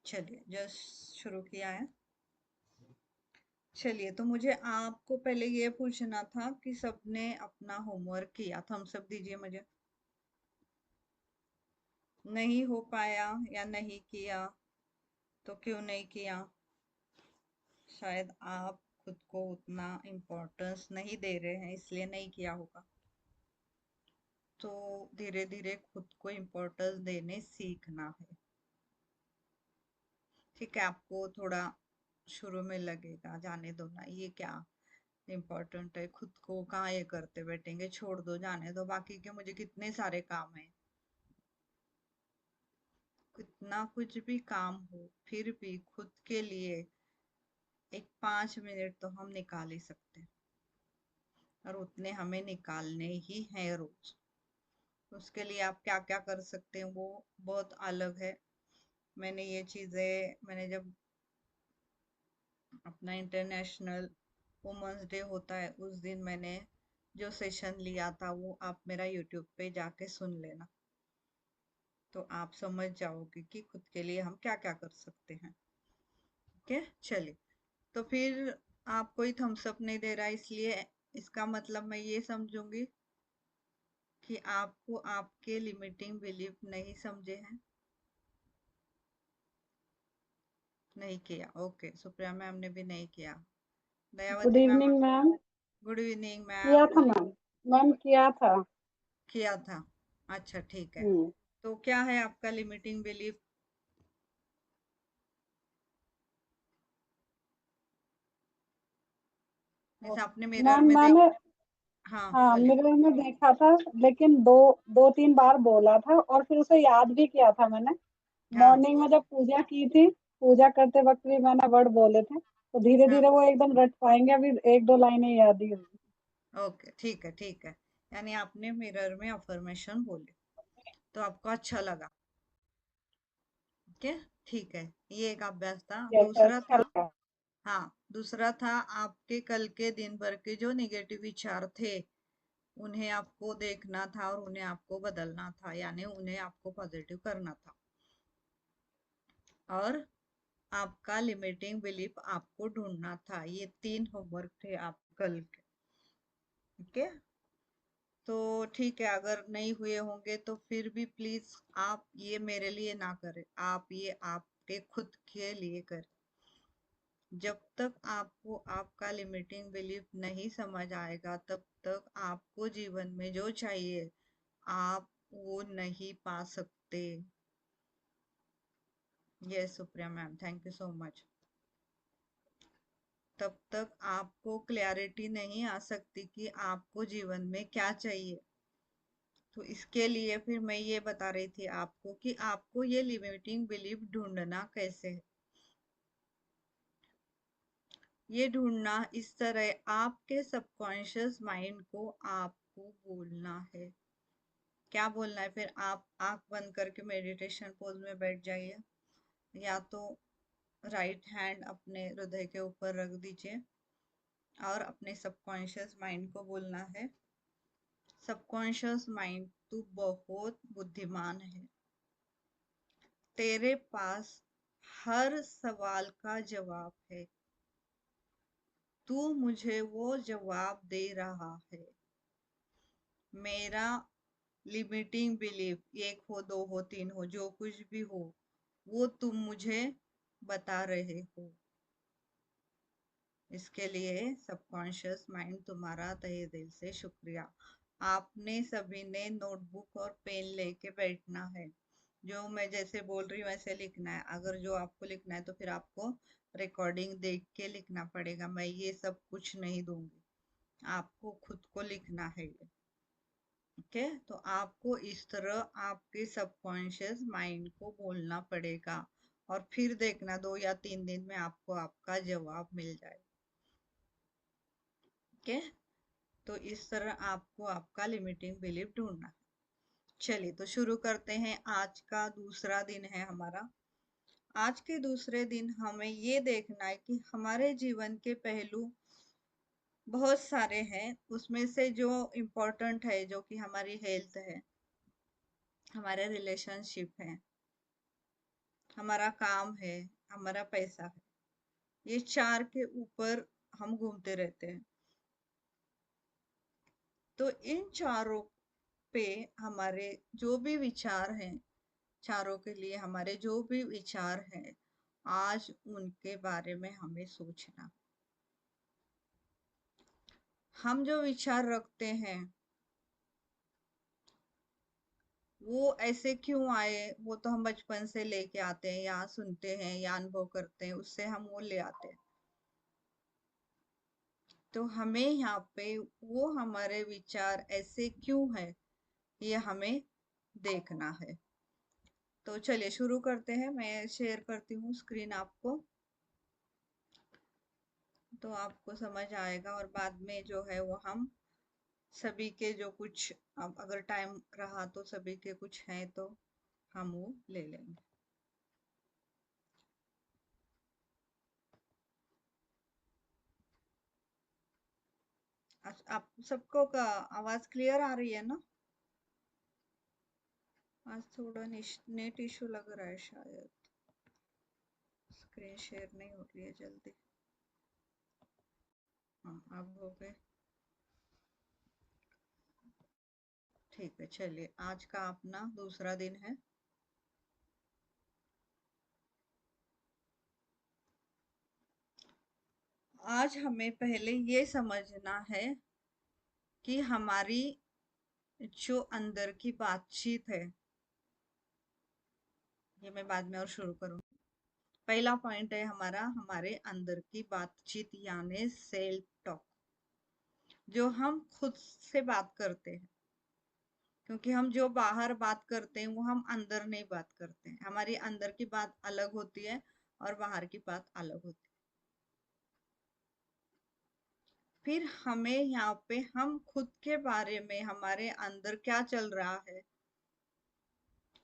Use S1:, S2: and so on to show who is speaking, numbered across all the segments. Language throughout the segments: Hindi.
S1: चलिए जस्ट शुरू किया है। चलिए, तो मुझे आपको पहले ये पूछना था कि सबने अपना होमवर्क किया? थम्स अप दीजिए मुझे। नहीं हो पाया या नहीं किया? तो क्यों नहीं किया? शायद आप खुद को उतना इम्पोर्टेंस नहीं दे रहे हैं, इसलिए नहीं किया होगा। तो धीरे धीरे खुद को इम्पोर्टेंस देने सीखना है। ठीक है, आपको थोड़ा शुरू में लगेगा जाने दो ना, ये क्या इम्पोर्टेंट है, खुद को कहाँ ये करते बैठेंगे, छोड़ दो, जाने दो, बाकी के मुझे कितने सारे काम है। कितना कुछ भी काम हो, फिर भी खुद के लिए एक 5 मिनट तो हम निकाल ही सकते हैं, और उतने हमें निकालने ही हैं रोज। उसके लिए आप क्या क्या कर सकते हैं वो बहुत अलग है। मैंने जब अपना इंटरनेशनल वुमेन्स डे होता है उस दिन मैंने जो सेशन लिया था वो आप मेरा यूट्यूब पे जाके सुन लेना, तो आप समझ जाओगे कि खुद के लिए हम क्या क्या कर सकते हैं। ठीक है, चलिए। तो फिर आप कोई थम्स अप नहीं दे रहा, इसलिए इसका मतलब मैं ये समझूंगी कि आपको आपके लिमिटिंग बिलीफ नहीं समझे हैं। नहीं किया, ओके। सुप्रिया मैम ने भी नहीं किया।
S2: Good
S1: Dayawati ma'am,
S2: evening ma'am.
S1: Good evening
S2: किया
S1: मैम।
S2: था मैम। मैम किया था।
S1: किया था, अच्छा ठीक है।
S2: हम्म।
S1: तो क्या है आपका लिमिटिंग बिलीफ? जैसे आपने मिरर
S2: मैम
S1: में देख,
S2: मैंने
S1: हाँ
S2: हाँ
S1: बोलिए।
S2: मिरर में देखा था, लेकिन दो दो तीन बार बोला था और फिर उसे याद भी किया था मैंने।
S1: हाँ
S2: मॉर्निंग में जब पूजा की थी, पूजा करते वक्त भी मैंने वर्ड बोले थे, तो धीरे
S1: हाँ,
S2: धीरे वो एकदम रट पाएंगे, अभी एक दो लाइनें याद ही होंगी।
S1: ओके ठीक है ठीक है। यानी आपने मिरर में अफर्मेशन बोले तो आपको अच्छा लगा। ओके ठीक है, ये एक अभ्यास था।
S2: जैसे
S1: दूसरा
S2: अच्छा
S1: था,
S2: लगा।
S1: हाँ दूसरा था, आपके कल के दिन भर के जो निगेटिव विचार थे उन्हें आपको देखना था और उन्हें आपको बदलना था, यानी उन्हें आपको पॉजिटिव करना था। और आपका लिमिटिंग बिलीफ आपको ढूंढना था। ये 3 होमवर्क थे आप कल के। ठीक है, तो ठीक है, अगर नहीं हुए होंगे तो फिर भी प्लीज आप ये मेरे लिए ना करें, आप ये आपके खुद के लिए करें। जब तक आपको आपका लिमिटिंग बिलीफ नहीं समझ आएगा तब तक आपको जीवन में जो चाहिए आप वो नहीं पा सकते। Yes Supriya ma'am, thank you so much. तब तक आपको क्लैरिटी नहीं आ सकती कि आपको जीवन में क्या चाहिए। तो इसके लिए फिर मैं ये बता रही थी आपको कि आपको ये लिमिटिंग बिलीफ ढूंढना कैसे है। ये ढूंढना इस तरह, आपके सबकॉन्शियस माइंड को आपको बोलना है। क्या बोलना है? फिर आप आंख बंद करके मेडिटेशन पोज में बैठ जाइए, या तो राइट हैंड अपने हृदय के ऊपर रख दीजिए और अपने सबकॉन्शियस माइंड को बोलना है, सबकॉन्शियस माइंड तू बहुत बुद्धिमान है, तेरे पास हर सवाल का जवाब है, तू मुझे वो जवाब दे रहा है। मेरा लिमिटिंग बिलीफ 1 हो, 2 हो, 3 हो, जो कुछ भी हो वो तुम मुझे बता रहे हो। इसके लिए सबकॉन्शियस माइंड तुम्हारा तहे दिल से शुक्रिया। आपने सभी ने नोटबुक और पेन लेके बैठना है। जो मैं जैसे बोल रही हूँ वैसे लिखना है। अगर जो आपको लिखना है तो फिर आपको रिकॉर्डिंग देख के लिखना पड़ेगा, मैं ये सब कुछ नहीं दूंगी, आपको खुद को लिखना है ये। ओके, तो आपको इस तरह आपके सबकॉन्शियस माइंड को बोलना पड़ेगा, और फिर देखना 2 या 3 दिन में आपको आपका जवाब मिल जाए। ओके, तो इस तरह आपको आपका लिमिटिंग बिलीफ ढूंढना है। चलिए, तो शुरू करते हैं। आज का दूसरा दिन है हमारा। आज के दूसरे दिन हमें ये देखना है कि हमारे जीवन के पहलू बहुत सारे हैं, उसमें से जो इम्पोर्टेंट है, जो कि हमारी हेल्थ है, हमारे रिलेशनशिप है, हमारा काम है, हमारा पैसा है, ये 4 के ऊपर हम घूमते रहते हैं। तो इन चारों पे हमारे जो भी विचार हैं, चारों के लिए हमारे जो भी विचार हैं, आज उनके बारे में हमें सोचना। हम जो विचार रखते हैं वो ऐसे क्यों आए, वो तो हम बचपन से लेके आते हैं, या सुनते हैं या अनुभव करते हैं, उससे हम वो ले आते हैं। तो हमें यहाँ पे वो हमारे विचार ऐसे क्यों है, ये हमें देखना है। तो चलिए शुरू करते हैं। मैं शेयर करती हूँ स्क्रीन आपको, तो आपको समझ आएगा, और बाद में जो है वो हम सभी के जो कुछ, अब अगर टाइम रहा तो सभी के कुछ हैं तो हम वो ले लेंगे। आप सबको का आवाज क्लियर आ रही है ना? आज थोड़ा नेट इशू लग रहा है शायद, स्क्रीन शेयर नहीं हो रही है जल्दी। हाँ, अब हो गए। ठीक है, चलिए, आज का अपना दूसरा दिन है। आज हमें पहले ये समझना है कि हमारी जो अंदर की बातचीत है, ये मैं बाद में और शुरू करूँ। पहला पॉइंट है हमारा, हमारे अंदर की बातचीत यानी सेल्फ टॉक, जो हम खुद से बात करते हैं। क्योंकि हम जो बाहर बात करते हैं वो हम अंदर नहीं बात करते हैं। हमारी अंदर की बात अलग होती है और बाहर की बात अलग होती है। फिर हमें यहाँ पे हम खुद के बारे में, हमारे अंदर क्या चल रहा है,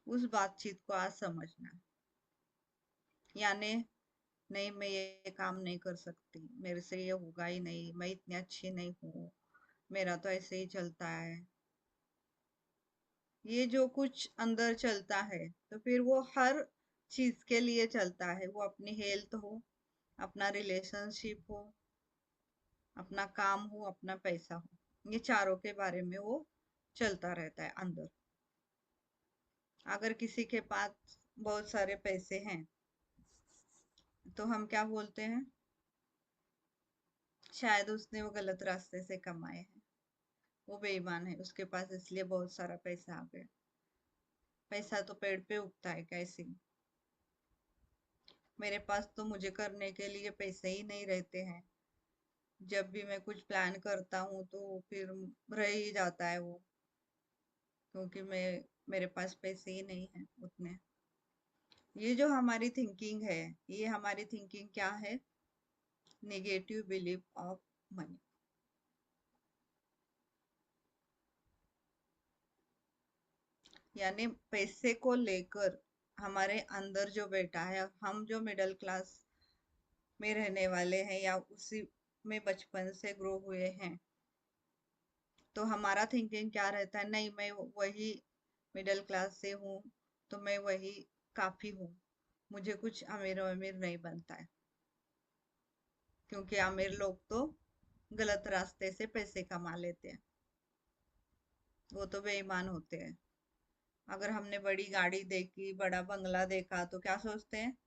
S1: उस बातचीत को आज समझना है। यानी, नहीं, मैं ये काम नहीं कर सकती, मेरे से ये होगा ही नहीं, मैं इतनी अच्छी नहीं हूँ, मेरा तो ऐसे ही चलता है। ये जो कुछ अंदर चलता है, तो फिर वो हर चीज के लिए चलता है। वो अपनी हेल्थ हो, अपना रिलेशनशिप हो, अपना काम हो, अपना पैसा हो, ये चारों के बारे में वो चलता रहता है अंदर। अगर किसी के पास बहुत सारे पैसे हैं तो हम क्या बोलते हैं, शायद उसने वो गलत रास्ते से कमाए हैं, वो बेईमान है, उसके पास इसलिए बहुत सारा पैसा आ गया। पैसा तो पेड़ पे उगता है कैसे? मेरे पास तो मुझे करने के लिए पैसे ही नहीं रहते हैं। जब भी मैं कुछ प्लान करता हूँ तो फिर रह ही जाता है वो, क्योंकि मेरे पास पैसे ही नहीं है उतने। ये जो हमारी थिंकिंग है, ये हमारी थिंकिंग क्या है? Negative belief of money. यानी पैसे को लेकर हमारे अंदर जो बैठा है, हम जो मिडिल क्लास में रहने वाले हैं या उसी में बचपन से ग्रो हुए हैं, तो हमारा थिंकिंग क्या रहता है, नहीं, मैं वही मिडिल क्लास से हूँ, तो मैं वही काफी हूँ, मुझे कुछ अमीर अमीर नहीं बनता है। क्योंकि अमीर लोग तो गलत रास्ते से पैसे कमा लेते हैं, वो तो बेईमान होते हैं। अगर हमने बड़ी गाड़ी देखी, बड़ा बंगला देखा, तो क्या सोचते हैं,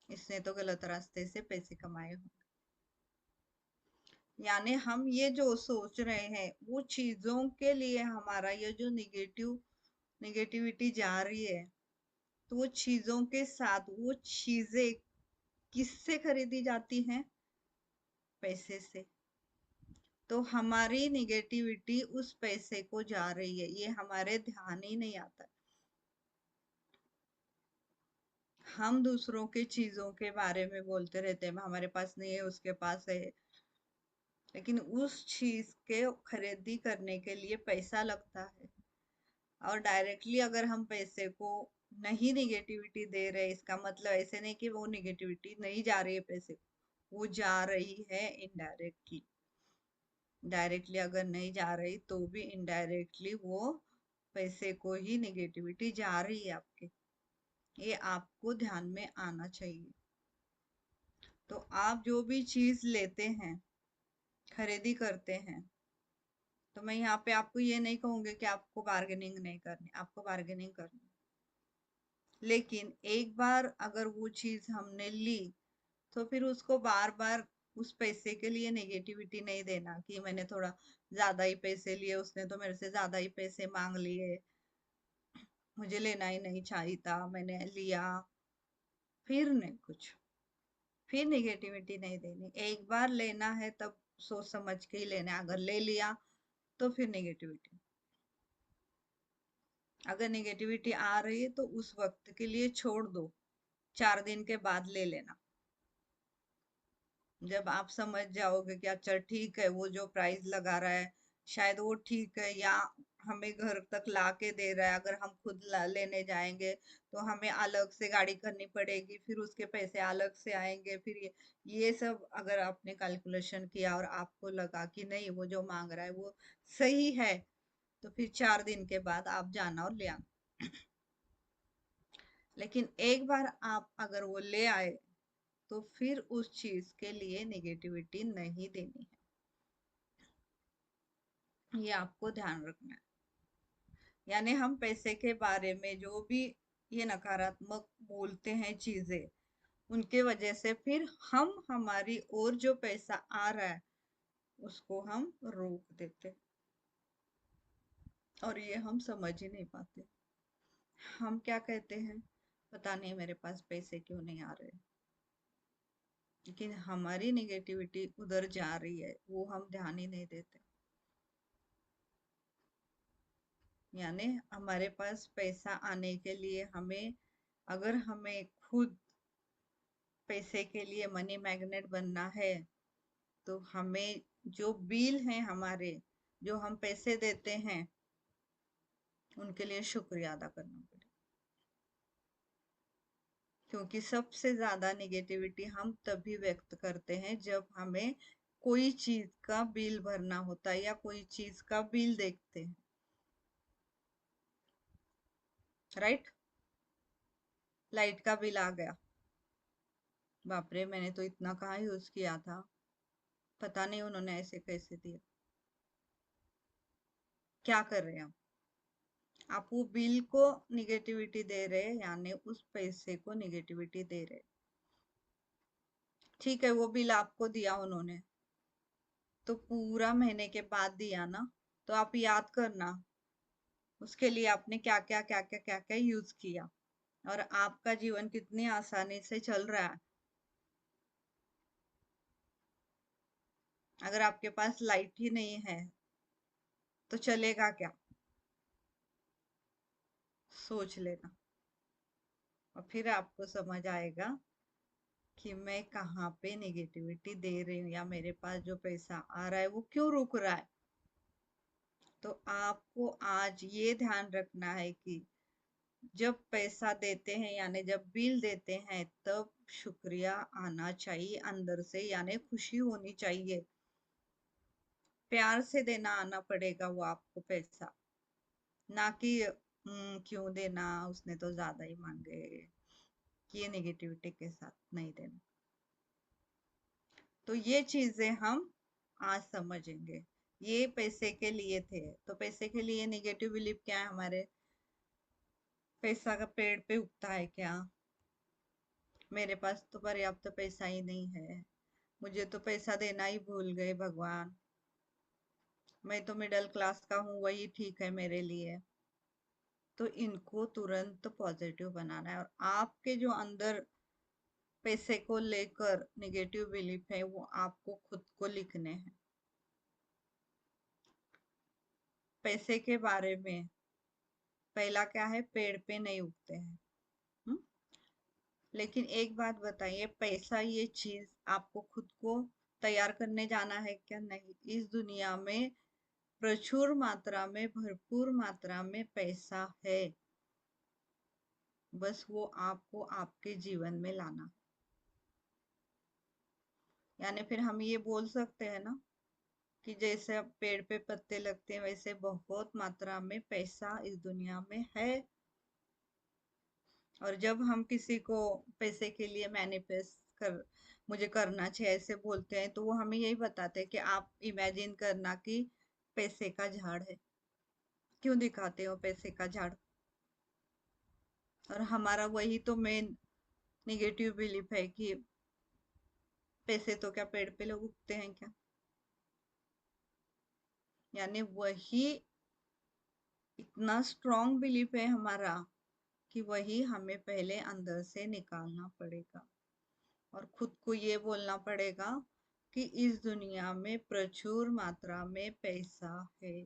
S1: इसने तो गलत रास्ते से पैसे कमाए होंगे। यानी हम ये जो सोच रहे हैं, वो चीजों के लिए हमारा ये जो नेगेटिविटी जा रही है, तो वो चीजों के साथ वो चीजें किससे खरीदी जाती हैं? पैसे से। तो हमारी निगेटिविटी उस पैसे को जा रही है, ये हमारे ध्यान ही नहीं आता। हम दूसरों के चीजों के बारे में बोलते रहते हैं, हमारे पास नहीं है, उसके पास है। लेकिन उस चीज के खरीदी करने के लिए पैसा लगता है। और डायरेक्टली अगर हम पैसे को नहीं निगेटिविटी दे रहे, इसका मतलब ऐसे नहीं कि वो निगेटिविटी नहीं जा रही है पैसे को, वो जा रही है इनडायरेक्टली। डायरेक्टली अगर नहीं जा रही तो भी इनडायरेक्टली वो पैसे को ही निगेटिविटी जा रही है आपके। ये आपको ध्यान में आना चाहिए। तो आप जो भी चीज लेते हैं, खरीदी करते हैं, तो मैं यहाँ पे आपको ये नहीं कहूंगी कि आपको बार्गेनिंग नहीं करनी, आपको बार्गेनिंग करनी। लेकिन एक बार अगर वो चीज हमने ली तो फिर उसको बार बार उस पैसे के लिए नेगेटिविटी नहीं देना कि मैंने थोड़ा ज्यादा ही पैसे लिए, उसने तो मेरे से ज्यादा ही पैसे मांग लिए, मुझे लेना ही नहीं चाहिए था, मैंने लिया। फिर नहीं कुछ, फिर नेगेटिविटी नहीं देनी। एक बार लेना है तब सोच समझ के ही लेना है। अगर ले लिया तो फिर नेगेटिविटी, अगर नेगेटिविटी आ रही है तो उस वक्त के लिए छोड़ दो, 4 दिन के बाद ले लेना। जब आप समझ जाओगे कि अच्छा ठीक है, वो जो प्राइस लगा रहा है शायद वो ठीक है, या हमें घर तक ला के दे रहा है, अगर हम खुद लेने जाएंगे तो हमें अलग से गाड़ी करनी पड़ेगी, फिर उसके पैसे अलग से आएंगे, फिर ये सब अगर आपने कैलकुलेशन किया और आपको लगा कि नहीं वो जो मांग रहा है वो सही है, तो फिर 4 दिन के बाद आप जाना और ले आना। लेकिन एक बार आप अगर वो ले आए तो फिर उस चीज के लिए नेगेटिविटी नहीं देनी है, ये आपको ध्यान रखना है। यानी हम पैसे के बारे में जो भी ये नकारात्मक बोलते हैं चीजें, उनके वजह से फिर हम हमारी ओर जो पैसा आ रहा है उसको हम रोक देते हैं, और ये हम समझ ही नहीं पाते। हम क्या कहते हैं, पता नहीं मेरे पास पैसे क्यों नहीं आ रहे, लेकिन हमारी निगेटिविटी उधर जा रही है, वो हम ध्यान ही नहीं देते। यानी हमारे पास पैसा आने के लिए हमें, अगर हमें खुद पैसे के लिए मनी मैग्नेट बनना है, तो हमें जो बिल हैं हमारे, जो हम पैसे देते हैं, उनके लिए शुक्रिया अदा करना पड़ेगा। क्योंकि सबसे ज्यादा निगेटिविटी हम तभी व्यक्त करते हैं जब हमें कोई चीज का बिल भरना होता है या कोई चीज का बिल देखते हैं, राइट। लाइट का बिल आ गया, बाप रे मैंने तो इतना कहाँ यूज किया था, पता नहीं उन्होंने ऐसे कैसे दिया। क्या कर रहे हैं आप वो बिल को निगेटिविटी दे रहे हैं, यानी उस पैसे को निगेटिविटी दे रहे हैं। ठीक है, वो बिल आपको दिया उन्होंने, तो पूरा महीने के बाद दिया ना, तो आप याद करना उसके लिए आपने क्या क्या क्या क्या क्या क्या यूज किया, और आपका जीवन कितनी आसानी से चल रहा है। अगर आपके पास लाइट ही नहीं है तो चलेगा क्या, सोच लेना। और फिर आपको समझ आएगा कि मैं कहाँ पे नेगेटिविटी दे रही हूँ, या मेरे पास जो पैसा आ रहा है वो क्यों रुक रहा है। तो आपको आज ये ध्यान रखना है कि जब पैसा देते हैं यानी जब बिल देते हैं, तब शुक्रिया आना चाहिए अंदर से, यानी खुशी होनी चाहिए, प्यार से देना आना पड़ेगा वो आपको पैसा, ना कि क्यों देना, उसने तो ज्यादा ही मांगे, ये नेगेटिविटी के साथ नहीं देना। तो ये चीजें हम आज समझेंगे। ये पैसे के लिए थे, तो पैसे के लिए नेगेटिव बिलीफ क्या है हमारे, पैसा का पेड़ पे उगता है क्या, मेरे पास तो पर्याप्त पैसा ही नहीं है, मुझे तो पैसा देना ही भूल गए भगवान, मैं तो मिडिल क्लास का हूँ वही ठीक है मेरे लिए। तो इनको तुरंत पॉजिटिव बनाना है, और आपके जो अंदर पैसे को लेकर नेगेटिव बिलीफ है वो आपको खुद को लिखने हैं। पैसे के बारे में पहला क्या है, पेड़ पे नहीं उगते हैं। हुँ? लेकिन एक बात बताइए, पैसा ये चीज आपको खुद को तैयार करने जाना है क्या, नहीं। इस दुनिया में प्रचुर मात्रा में, भरपूर मात्रा में पैसा है, बस वो आपको आपके जीवन में लाना। यानी फिर हम ये बोल सकते हैं ना कि जैसे अब पेड़ पे पत्ते लगते हैं वैसे बहुत मात्रा में पैसा इस दुनिया में है। और जब हम किसी को पैसे के लिए मैनिफेस्ट कर मुझे करना चाहिए ऐसे बोलते हैं, तो वो हमें यही बताते हैं कि आप इमेजिन करना कि पैसे का झाड़ है। क्यों दिखाते हो पैसे का झाड़? और हमारा वही तो मेन निगेटिव बिलीफ है कि पैसे तो क्या पेड़ पे लोग उगते हैं क्या? यानी वही इतना स्ट्रॉन्ग बिलीफ है हमारा कि वही हमें पहले अंदर से निकालना पड़ेगा और खुद को ये बोलना पड़ेगा कि इस दुनिया में प्रचुर मात्रा में पैसा है,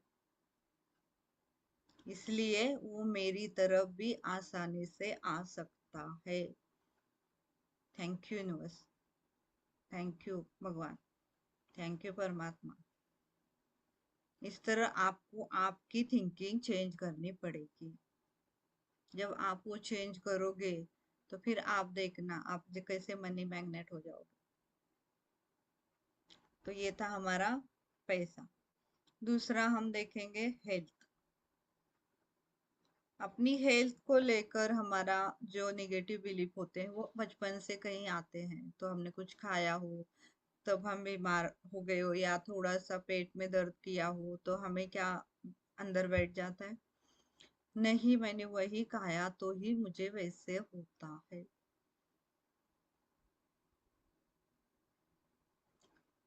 S1: इसलिए वो मेरी तरफ भी आसानी से आ सकता है। Thank you universe, thank you भगवान, थैंक यू परमात्मा। इस तरह आपको आपकी थिंकिंग चेंज करनी पड़ेगी। जब आप वो चेंज करोगे तो फिर आप देखना आप कैसे मनी मैग्नेट हो जाओगे। तो ये था हमारा पैसा। दूसरा हम देखेंगे हेल्थ। अपनी हेल्थ को लेकर हमारा जो नेगेटिव बिलीफ होते हैं वो बचपन से कहीं आते हैं। तो हमने कुछ खाया हो तब हम बीमार हो गए हो, या थोड़ा सा पेट में दर्द किया हो तो हमें क्या अंदर बैठ जाता है, नहीं मैंने वही खाया तो ही मुझे वैसे होता है।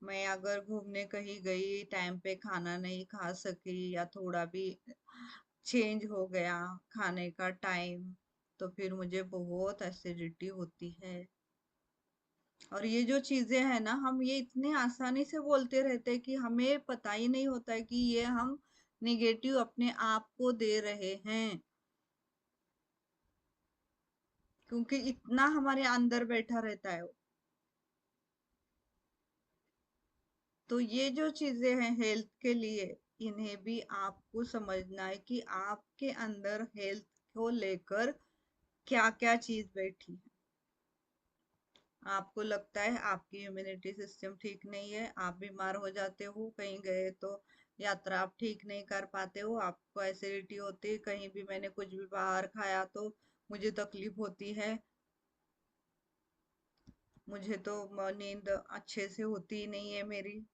S1: मैं अगर घूमने कहीं गई टाइम पे खाना नहीं खा सकी या थोड़ा भी चेंज हो गया खाने का टाइम, तो फिर मुझे बहुत एसिडिटी होती है। और ये जो चीजें हैं ना, हम ये इतने आसानी से बोलते रहते हैं कि हमें पता ही नहीं होता है कि ये हम निगेटिव अपने आप को दे रहे हैं, क्योंकि इतना हमारे अंदर बैठा रहता है। तो ये जो चीजें हैं हेल्थ के लिए, इन्हें भी आपको समझना है कि आपके अंदर हेल्थ को लेकर क्या क्या चीज बैठी है। आपको लगता है आपकी इम्यूनिटी सिस्टम ठीक नहीं है, आप बीमार हो जाते हो, कहीं गए तो यात्रा आप ठीक नहीं कर पाते हो, आपको एसिडिटी होती है, कहीं भी मैंने कुछ भी बाहर खाया तो मुझे तकलीफ होती है, मुझे तो नींद अच्छे से होती ही नहीं है मेरी।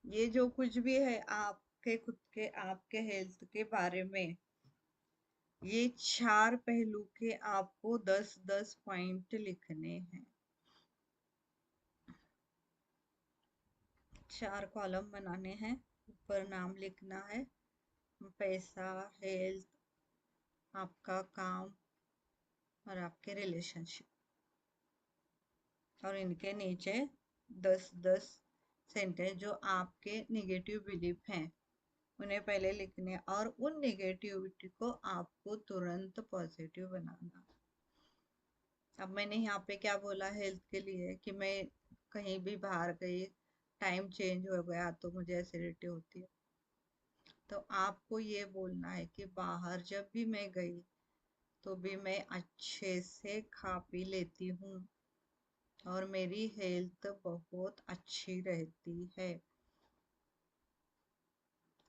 S1: ये जो कुछ भी है आपके खुद के आपके हेल्थ के बारे में, ये 4 पहलू के आपको 10-10 पॉइंट लिखने हैं। 4 कॉलम बनाने हैं, ऊपर नाम लिखना है, पैसा, हेल्थ, आपका काम और आपके रिलेशनशिप। और इनके नीचे 10-10 सेंटेंस जो आपके निगेटिव बिलीफ हैं उन्हें पहले लिखने, और उन नेगेटिविटी को आपको तुरंत पॉजिटिव बनाना। अब मैंने यहाँ पे क्या बोला हेल्थ के लिए कि मैं कहीं भी बाहर गई, टाइम चेंज हो गया तो मुझे एसिडिटी होती है। तो आपको ये बोलना है कि बाहर जब भी मैं गई तो भी मैं अच्छे से खा पी लेती हूँ और मेरी हेल्थ बहुत अच्छी रहती है।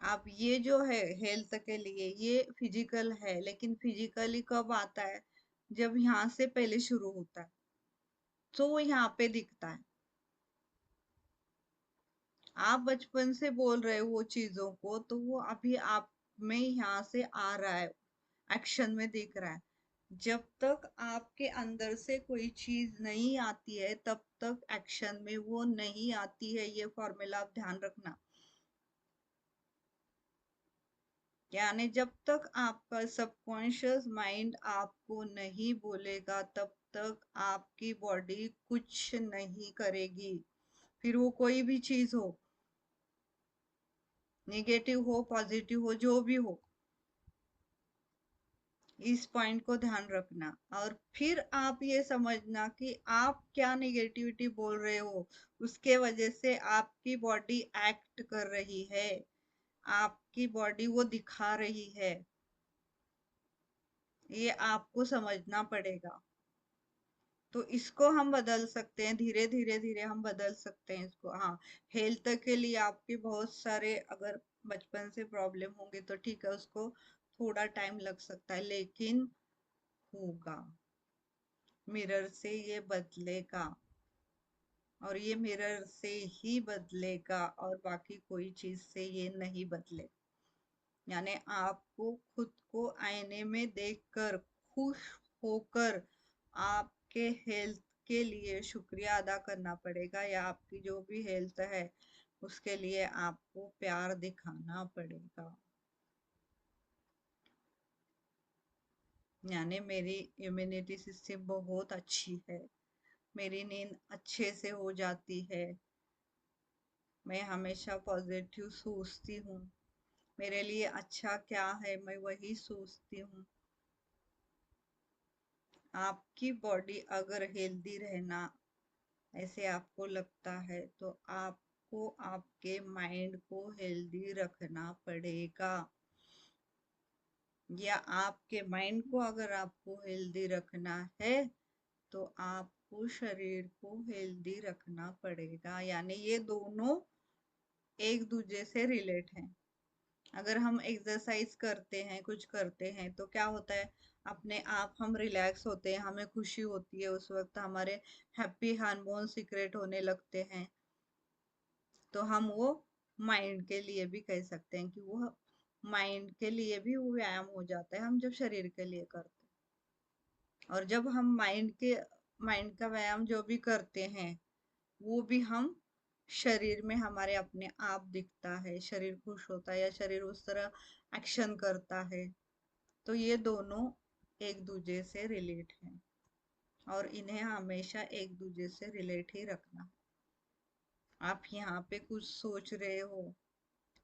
S1: अब ये जो है हेल्थ के लिए ये फिजिकल है, लेकिन फिजिकली कब आता है? जब यहाँ से पहले शुरू होता है तो वो यहाँ पे दिखता है। आप बचपन से बोल रहे हो वो चीजों को तो वो अभी आप में यहाँ से आ रहा है, एक्शन में दिख रहा है। जब तक आपके अंदर से कोई चीज नहीं आती है तब तक एक्शन में वो नहीं आती है, ये फॉर्मूला आप ध्यान रखना। यानी जब तक आपका सबकॉन्शियस माइंड आपको नहीं बोलेगा तब तक आपकी बॉडी कुछ नहीं करेगी। फिर वो कोई भी चीज हो, नेगेटिव हो पॉजिटिव हो जो भी हो, इस पॉइंट को ध्यान रखना। और फिर आप ये समझना कि आप क्या नेगेटिविटी बोल रहे हो, उसके वजह से आपकी बॉडी एक्ट कर रही है, आपकी बॉडी वो दिखा रही है, ये आपको समझना पड़ेगा। तो इसको हम बदल सकते हैं, धीरे धीरे धीरे हम बदल सकते हैं इसको। हाँ, हेल्थ के लिए आपके बहुत सारे अगर बचपन से प्रॉब्लम होंगे तो ठीक है, उसको थोड़ा टाइम लग सकता है, लेकिन होगा। मिरर से ये बदलेगा, और ये मिरर से ही बदलेगा, और बाकी कोई चीज से ये नहीं बदले। यानी आपको खुद को आईने में देखकर खुश होकर आपके हेल्थ के लिए शुक्रिया अदा करना पड़ेगा, या आपकी जो भी हेल्थ है उसके लिए आपको प्यार दिखाना पड़ेगा। यानी मेरी इम्यूनिटी सिस्टम बहुत अच्छी है, मेरी नींद अच्छे से हो जाती है, मैं हमेशा पॉजिटिव सोचती हूँ, मेरे लिए अच्छा क्या है मैं वही सोचती हूँ। आपकी बॉडी अगर हेल्दी रहना ऐसे आपको लगता है तो आपको आपके माइंड को हेल्दी रखना पड़ेगा, या आपके माइंड को अगर आपको हेल्दी रखना है तो आपको शरीर को हेल्दी रखना पड़ेगा। यानी ये दोनों एक दूसरे से रिलेट हैं। अगर हम एक्सरसाइज करते हैं, कुछ करते हैं, तो क्या होता है, अपने आप हम रिलैक्स होते हैं, हमें खुशी होती है, उस वक्त हमारे हैप्पी हार्मोन सीक्रेट होने लगते हैं। तो हम वो माइंड के लिए भी कह सकते हैं कि वो माइंड के लिए भी वो व्यायाम हो जाता है, हम जब शरीर के लिए करते हैं। और जब हम माइंड का व्यायाम जो भी करते हैं वो भी हम शरीर में हमारे अपने आप दिखता है, शरीर खुश होता है या शरीर उस तरह एक्शन करता है। तो ये दोनों एक दूसरे से रिलेट हैं, और इन्हें हमेशा एक दूसरे से रिलेट ही रखना। आप यहाँ पे कुछ सोच रहे हो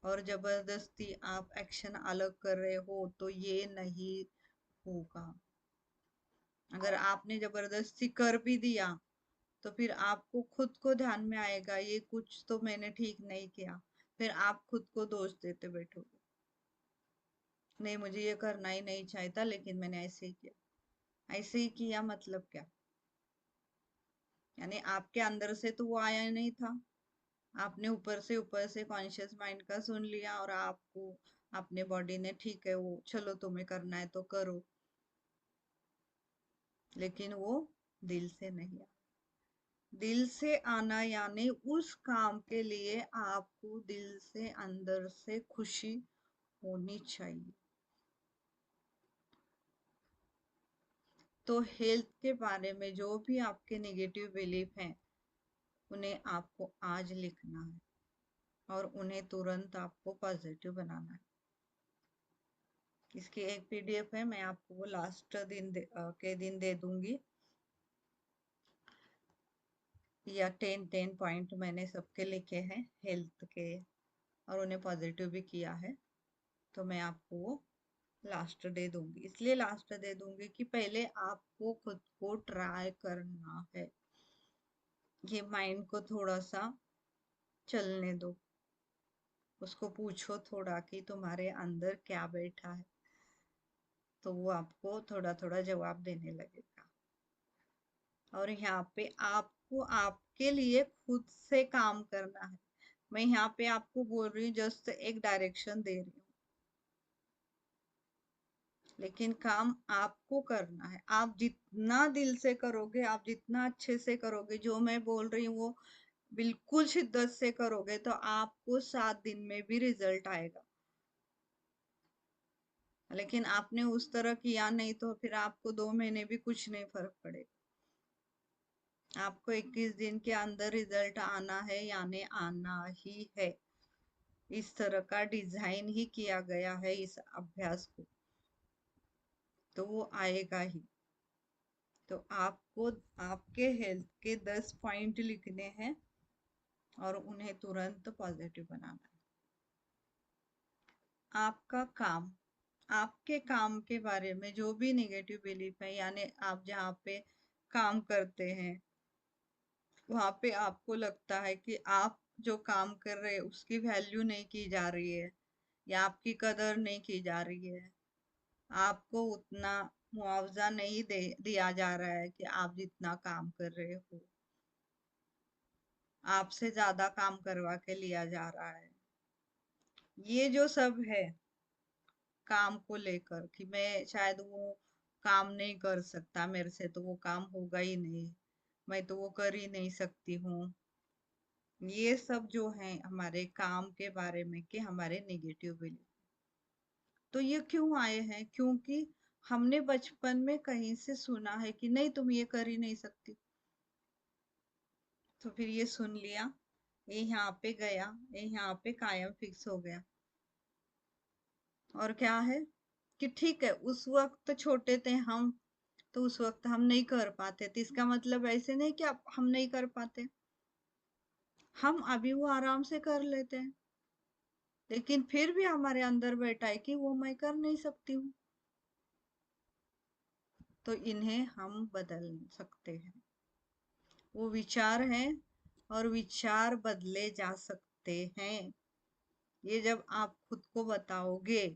S1: और जबरदस्ती आप एक्शन अलग कर रहे हो तो ये नहीं होगा। अगर आपने जबरदस्ती कर भी दिया तो फिर आपको खुद को ध्यान में आएगा ये कुछ तो मैंने ठीक नहीं किया, फिर आप खुद को दोष देते बैठोगे, नहीं मुझे ये करना ही नहीं चाहिए था लेकिन मैंने ऐसे ही किया। ऐसे ही किया मतलब क्या? यानी आपके अंदर से तो वो आया ही नहीं था, आपने ऊपर से कॉन्शियस माइंड का सुन लिया, और आपको अपने बॉडी ने ठीक है वो चलो तुम्हें करना है तो करो, लेकिन वो दिल से नहीं आया। दिल से आना यानी उस काम के लिए आपको दिल से अंदर से खुशी होनी चाहिए। तो हेल्थ के बारे में जो भी आपके नेगेटिव बिलीफ हैं उन्हें आपको आज लिखना है, और उन्हें तुरंत आपको पॉजिटिव बनाना है। इसकी एक पीडीएफ है, मैं आपको वो लास्ट के दिन दे दूंगी, या 10 पॉइंट मैंने सबके लिखे हैं हेल्थ के, और उन्हें पॉजिटिव भी किया है। तो मैं आपको वो लास्ट दे दूंगी, इसलिए लास्ट दे दूंगी कि पहले आपको खुद को ट्राई करना है। ये माइंड को थोड़ा सा चलने दो, उसको पूछो थोड़ा कि तुम्हारे अंदर क्या बैठा है, तो वो आपको थोड़ा थोड़ा जवाब देने लगेगा। और यहाँ पे आपको आपके लिए खुद से काम करना है। मैं यहाँ पे आपको बोल रही हूँ, जस्ट एक डायरेक्शन दे रही हूँ, लेकिन काम आपको करना है। आप जितना दिल से करोगे, आप जितना अच्छे से करोगे, जो मैं बोल रही हूँ वो बिल्कुल शिद्दत से करोगे, तो आपको 7 दिन में भी रिजल्ट आएगा। लेकिन आपने उस तरह किया नहीं तो फिर आपको 2 महीने भी कुछ नहीं फर्क पड़ेगा। आपको 21 दिन के अंदर रिजल्ट आना है, यानी आना ही है। इस तरह का डिजाइन ही किया गया है इस अभ्यास को, तो वो आएगा ही। तो आपको आपके हेल्थ के 10 पॉइंट लिखने हैं और उन्हें तुरंत पॉजिटिव बनाना है। आपका काम, आपके काम के बारे में जो भी नेगेटिव बिलीफ है, यानी आप जहाँ पे काम करते हैं वहां पे आपको लगता है कि आप जो काम कर रहे हैं उसकी वैल्यू नहीं की जा रही है, या आपकी कदर नहीं की जा रही है, आपको उतना मुआवजा नहीं दिया जा रहा है कि आप जितना काम कर रहे हो, आपसे ज्यादा काम करवा के लिया जा रहा है। ये जो सब है काम को लेकर कि मैं शायद वो काम नहीं कर सकता, मेरे से तो वो काम होगा ही नहीं, मैं तो वो कर ही नहीं सकती हूँ। ये सब जो है हमारे काम के बारे में कि हमारे नेगेटिव बिलीफ, तो ये क्यों आए हैं? क्योंकि हमने बचपन में कहीं से सुना है कि नहीं तुम ये कर ही नहीं सकती, तो फिर ये सुन लिया, ये यहाँ पे गया, ये यहाँ पे कायम फिक्स हो गया। और क्या है कि ठीक है उस वक्त छोटे थे हम, तो उस वक्त हम नहीं कर पाते थे, इसका मतलब ऐसे नहीं कि अब हम नहीं कर पाते, हम अभी वो आराम से कर लेते हैं, लेकिन फिर भी हमारे अंदर बैठा है कि वो मैं कर नहीं सकती हूँ। तो इन्हें हम बदल सकते हैं, वो विचार हैं और विचार बदले जा सकते हैं। ये जब आप खुद को बताओगे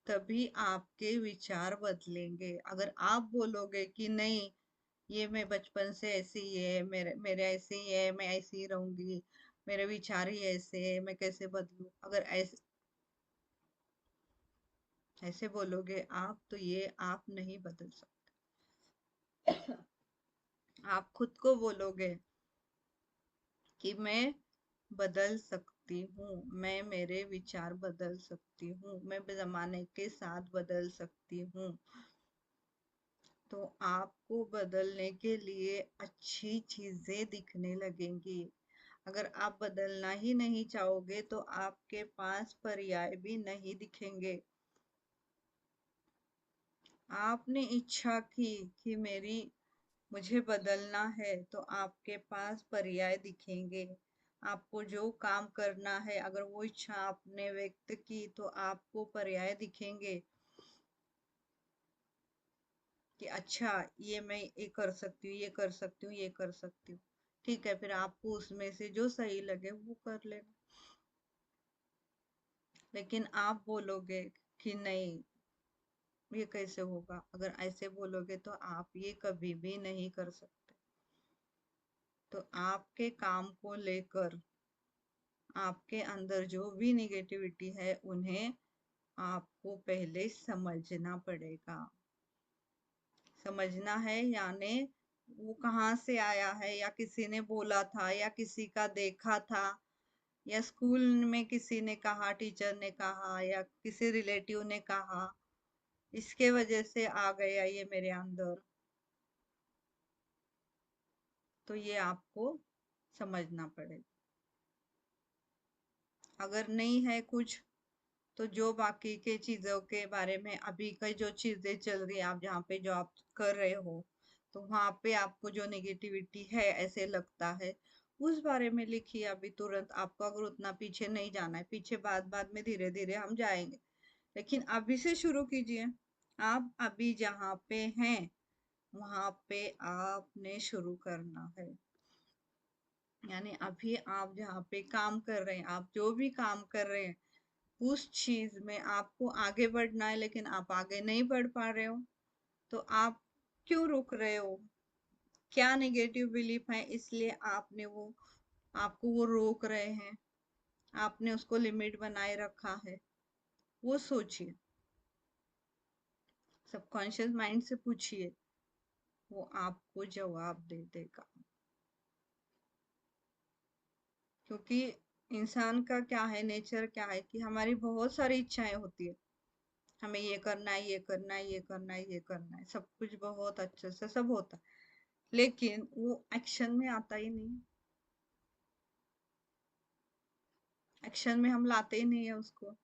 S1: तभी आपके विचार बदलेंगे। अगर आप बोलोगे कि नहीं ये मैं बचपन से ऐसी ही है, मेरे मेरे ऐसे ही है, मैं ऐसी ही रहूंगी, मेरे विचार ही ऐसे है, मैं कैसे बदलूं, अगर ऐसे ऐसे बोलोगे आप, तो ये आप नहीं बदल सकते। आप खुद को बोलोगे कि मैं बदल सकती हूँ, मैं मेरे विचार बदल सकती हूँ, मैं जमाने के साथ बदल सकती हूँ, तो आपको बदलने के लिए अच्छी चीजें दिखने लगेंगी। अगर आप बदलना ही नहीं चाहोगे तो आपके पास पर्याय भी नहीं दिखेंगे। आपने इच्छा की कि मुझे बदलना है, तो आपके पास पर्याय दिखेंगे। आपको जो काम करना है, अगर वो इच्छा आपने व्यक्त की तो आपको पर्याय दिखेंगे कि अच्छा ये मैं ये कर सकती हूँ, ये कर सकती हूँ, ये कर सकती हूँ। ठीक है, फिर आपको उसमें से जो सही लगे वो कर लेना। लेकिन आप बोलोगे कि नहीं ये कैसे होगा, अगर ऐसे बोलोगे तो आप ये कभी भी नहीं कर सकते। तो आपके काम को लेकर आपके अंदर जो भी निगेटिविटी है उन्हें आपको पहले समझना पड़ेगा। समझना है यानी वो कहाँ से आया है, या किसी ने बोला था, या किसी का देखा था, या स्कूल में किसी ने कहा, टीचर ने कहा, या किसी रिलेटिव ने कहा, इसके वजह से आ गया ये मेरे अंदर। तो ये आपको समझना पड़ेगा। अगर नहीं है कुछ, तो जो बाकी के चीजों के बारे में अभी की जो चीजें चल रही है, आप जहाँ पे जॉब कर रहे हो, तो वहां पे आपको जो नेगेटिविटी है ऐसे लगता है, उस बारे में लिखिए अभी तुरंत। आपको अगर उतना पीछे नहीं जाना है, पीछे बाद बाद में धीरे धीरे हम जाएंगे, लेकिन अभी से शुरू कीजिए। आप अभी जहाँ पे हैं वहां पे आपने शुरू करना है। यानी अभी आप जहाँ पे काम कर रहे हैं, आप जो भी काम कर रहे हैं उस चीज में आपको आगे बढ़ना है, लेकिन आप आगे नहीं बढ़ पा रहे हो, तो आप क्यों रुक रहे हो? क्या नेगेटिव बिलीफ है इसलिए आपको वो रोक रहे हैं, आपने उसको लिमिट बनाए रखा है? वो सोचिए, सबकॉन्शियस माइंड से पूछिए, वो आपको जवाब दे देगा। क्योंकि इंसान का क्या है, नेचर क्या है कि हमारी बहुत सारी इच्छाएं होती है, हमें ये करना है, ये करना है, ये करना है, ये करना है, सब कुछ बहुत अच्छे से सब होता है, लेकिन वो एक्शन में आता ही नहीं। एक्शन में हम लाते ही नहीं है उसको।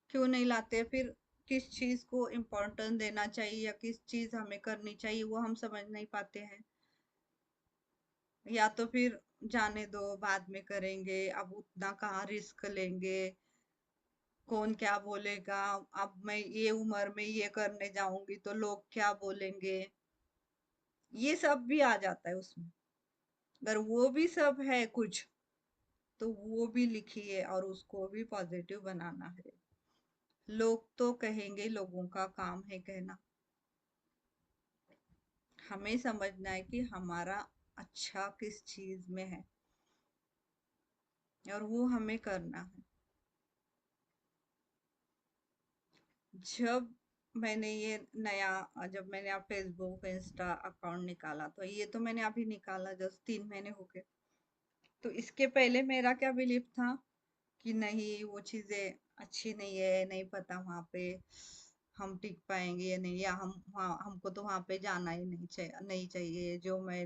S1: क्यों नहीं लाते? फिर किस चीज को इम्पोर्टेंस देना चाहिए या किस चीज हमें करनी चाहिए वो हम समझ नहीं पाते हैं। या तो फिर जाने दो बाद में करेंगे, अब उतना कहाँ रिस्क लेंगे, कौन क्या बोलेगा, अब मैं ये उम्र में ये करने जाऊंगी तो लोग क्या बोलेंगे, ये सब भी आ जाता है उसमें। अगर वो भी सब है कुछ, तो वो भी लिखिए और उसको भी पॉजिटिव बनाना है। लोग तो कहेंगे, लोगों का काम है कहना। हमें समझना है कि हमारा अच्छा किस चीज में है और वो हमें करना है। जब मैंने ये जब मैंने आप फेसबुक इंस्टा अकाउंट निकाला, तो ये तो मैंने अभी निकाला, जस्ट 3 महीने हो गए। तो इसके पहले मेरा क्या बिलीफ था कि नहीं, वो चीजें अच्छी नहीं है, नहीं पता वहां पे हम टिक पाएंगे या नहीं, या हम वहाँ हमको तो वहां पे जाना ही नहीं चाहिए, जो मैं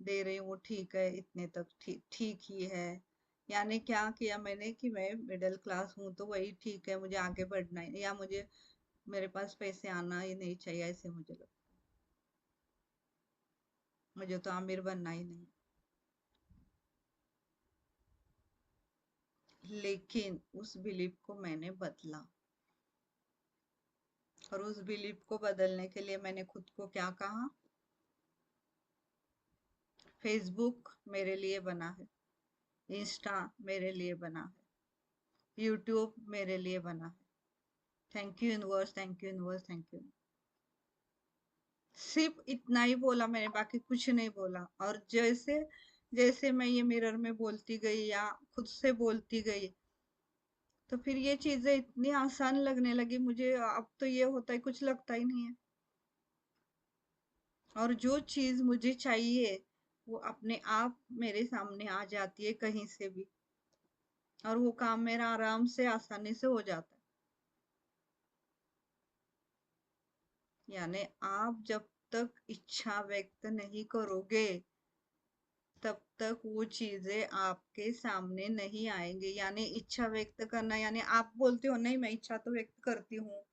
S1: दे रही हूँ वो ठीक है, इतने तक ठीक ठीक ही है। यानी क्या किया मैंने कि मैं मिडिल क्लास हूँ तो वही ठीक है, मुझे आगे बढ़ना है, या मेरे पास पैसे आना ही नहीं चाहिए, ऐसे मुझे लगता। मुझे तो आमिर बनना ही नहीं। लेकिन उस बिलीफ को मैंने बदला, और उस बिलीफ को बदलने के लिए मैंने खुद को क्या कहा, फेसबुक मेरे लिए बना है, इंस्टा मेरे लिए बना है, यूट्यूब मेरे लिए बना है। Thank you universe, thank you universe, thank you. सिर्फ इतना ही बोला मैंने, बाकी कुछ नहीं बोला। और जैसे जैसे मैं ये मिरर में बोलती गई या खुद से बोलती गई, तो फिर ये चीजें इतनी आसान लगने लगी मुझे। अब तो ये होता है, कुछ लगता ही नहीं है। और जो चीज मुझे चाहिए वो अपने आप मेरे सामने आ जाती है कहीं से भी, और वो काम मेरा आराम से आसानी से हो जाता है। यानी आप जब तक इच्छा व्यक्त नहीं करोगे, तब तक वो चीजें आपके सामने नहीं आएंगी। यानी इच्छा व्यक्त करना, यानी आप बोलते हो नहीं मैं इच्छा तो व्यक्त करती हूँ,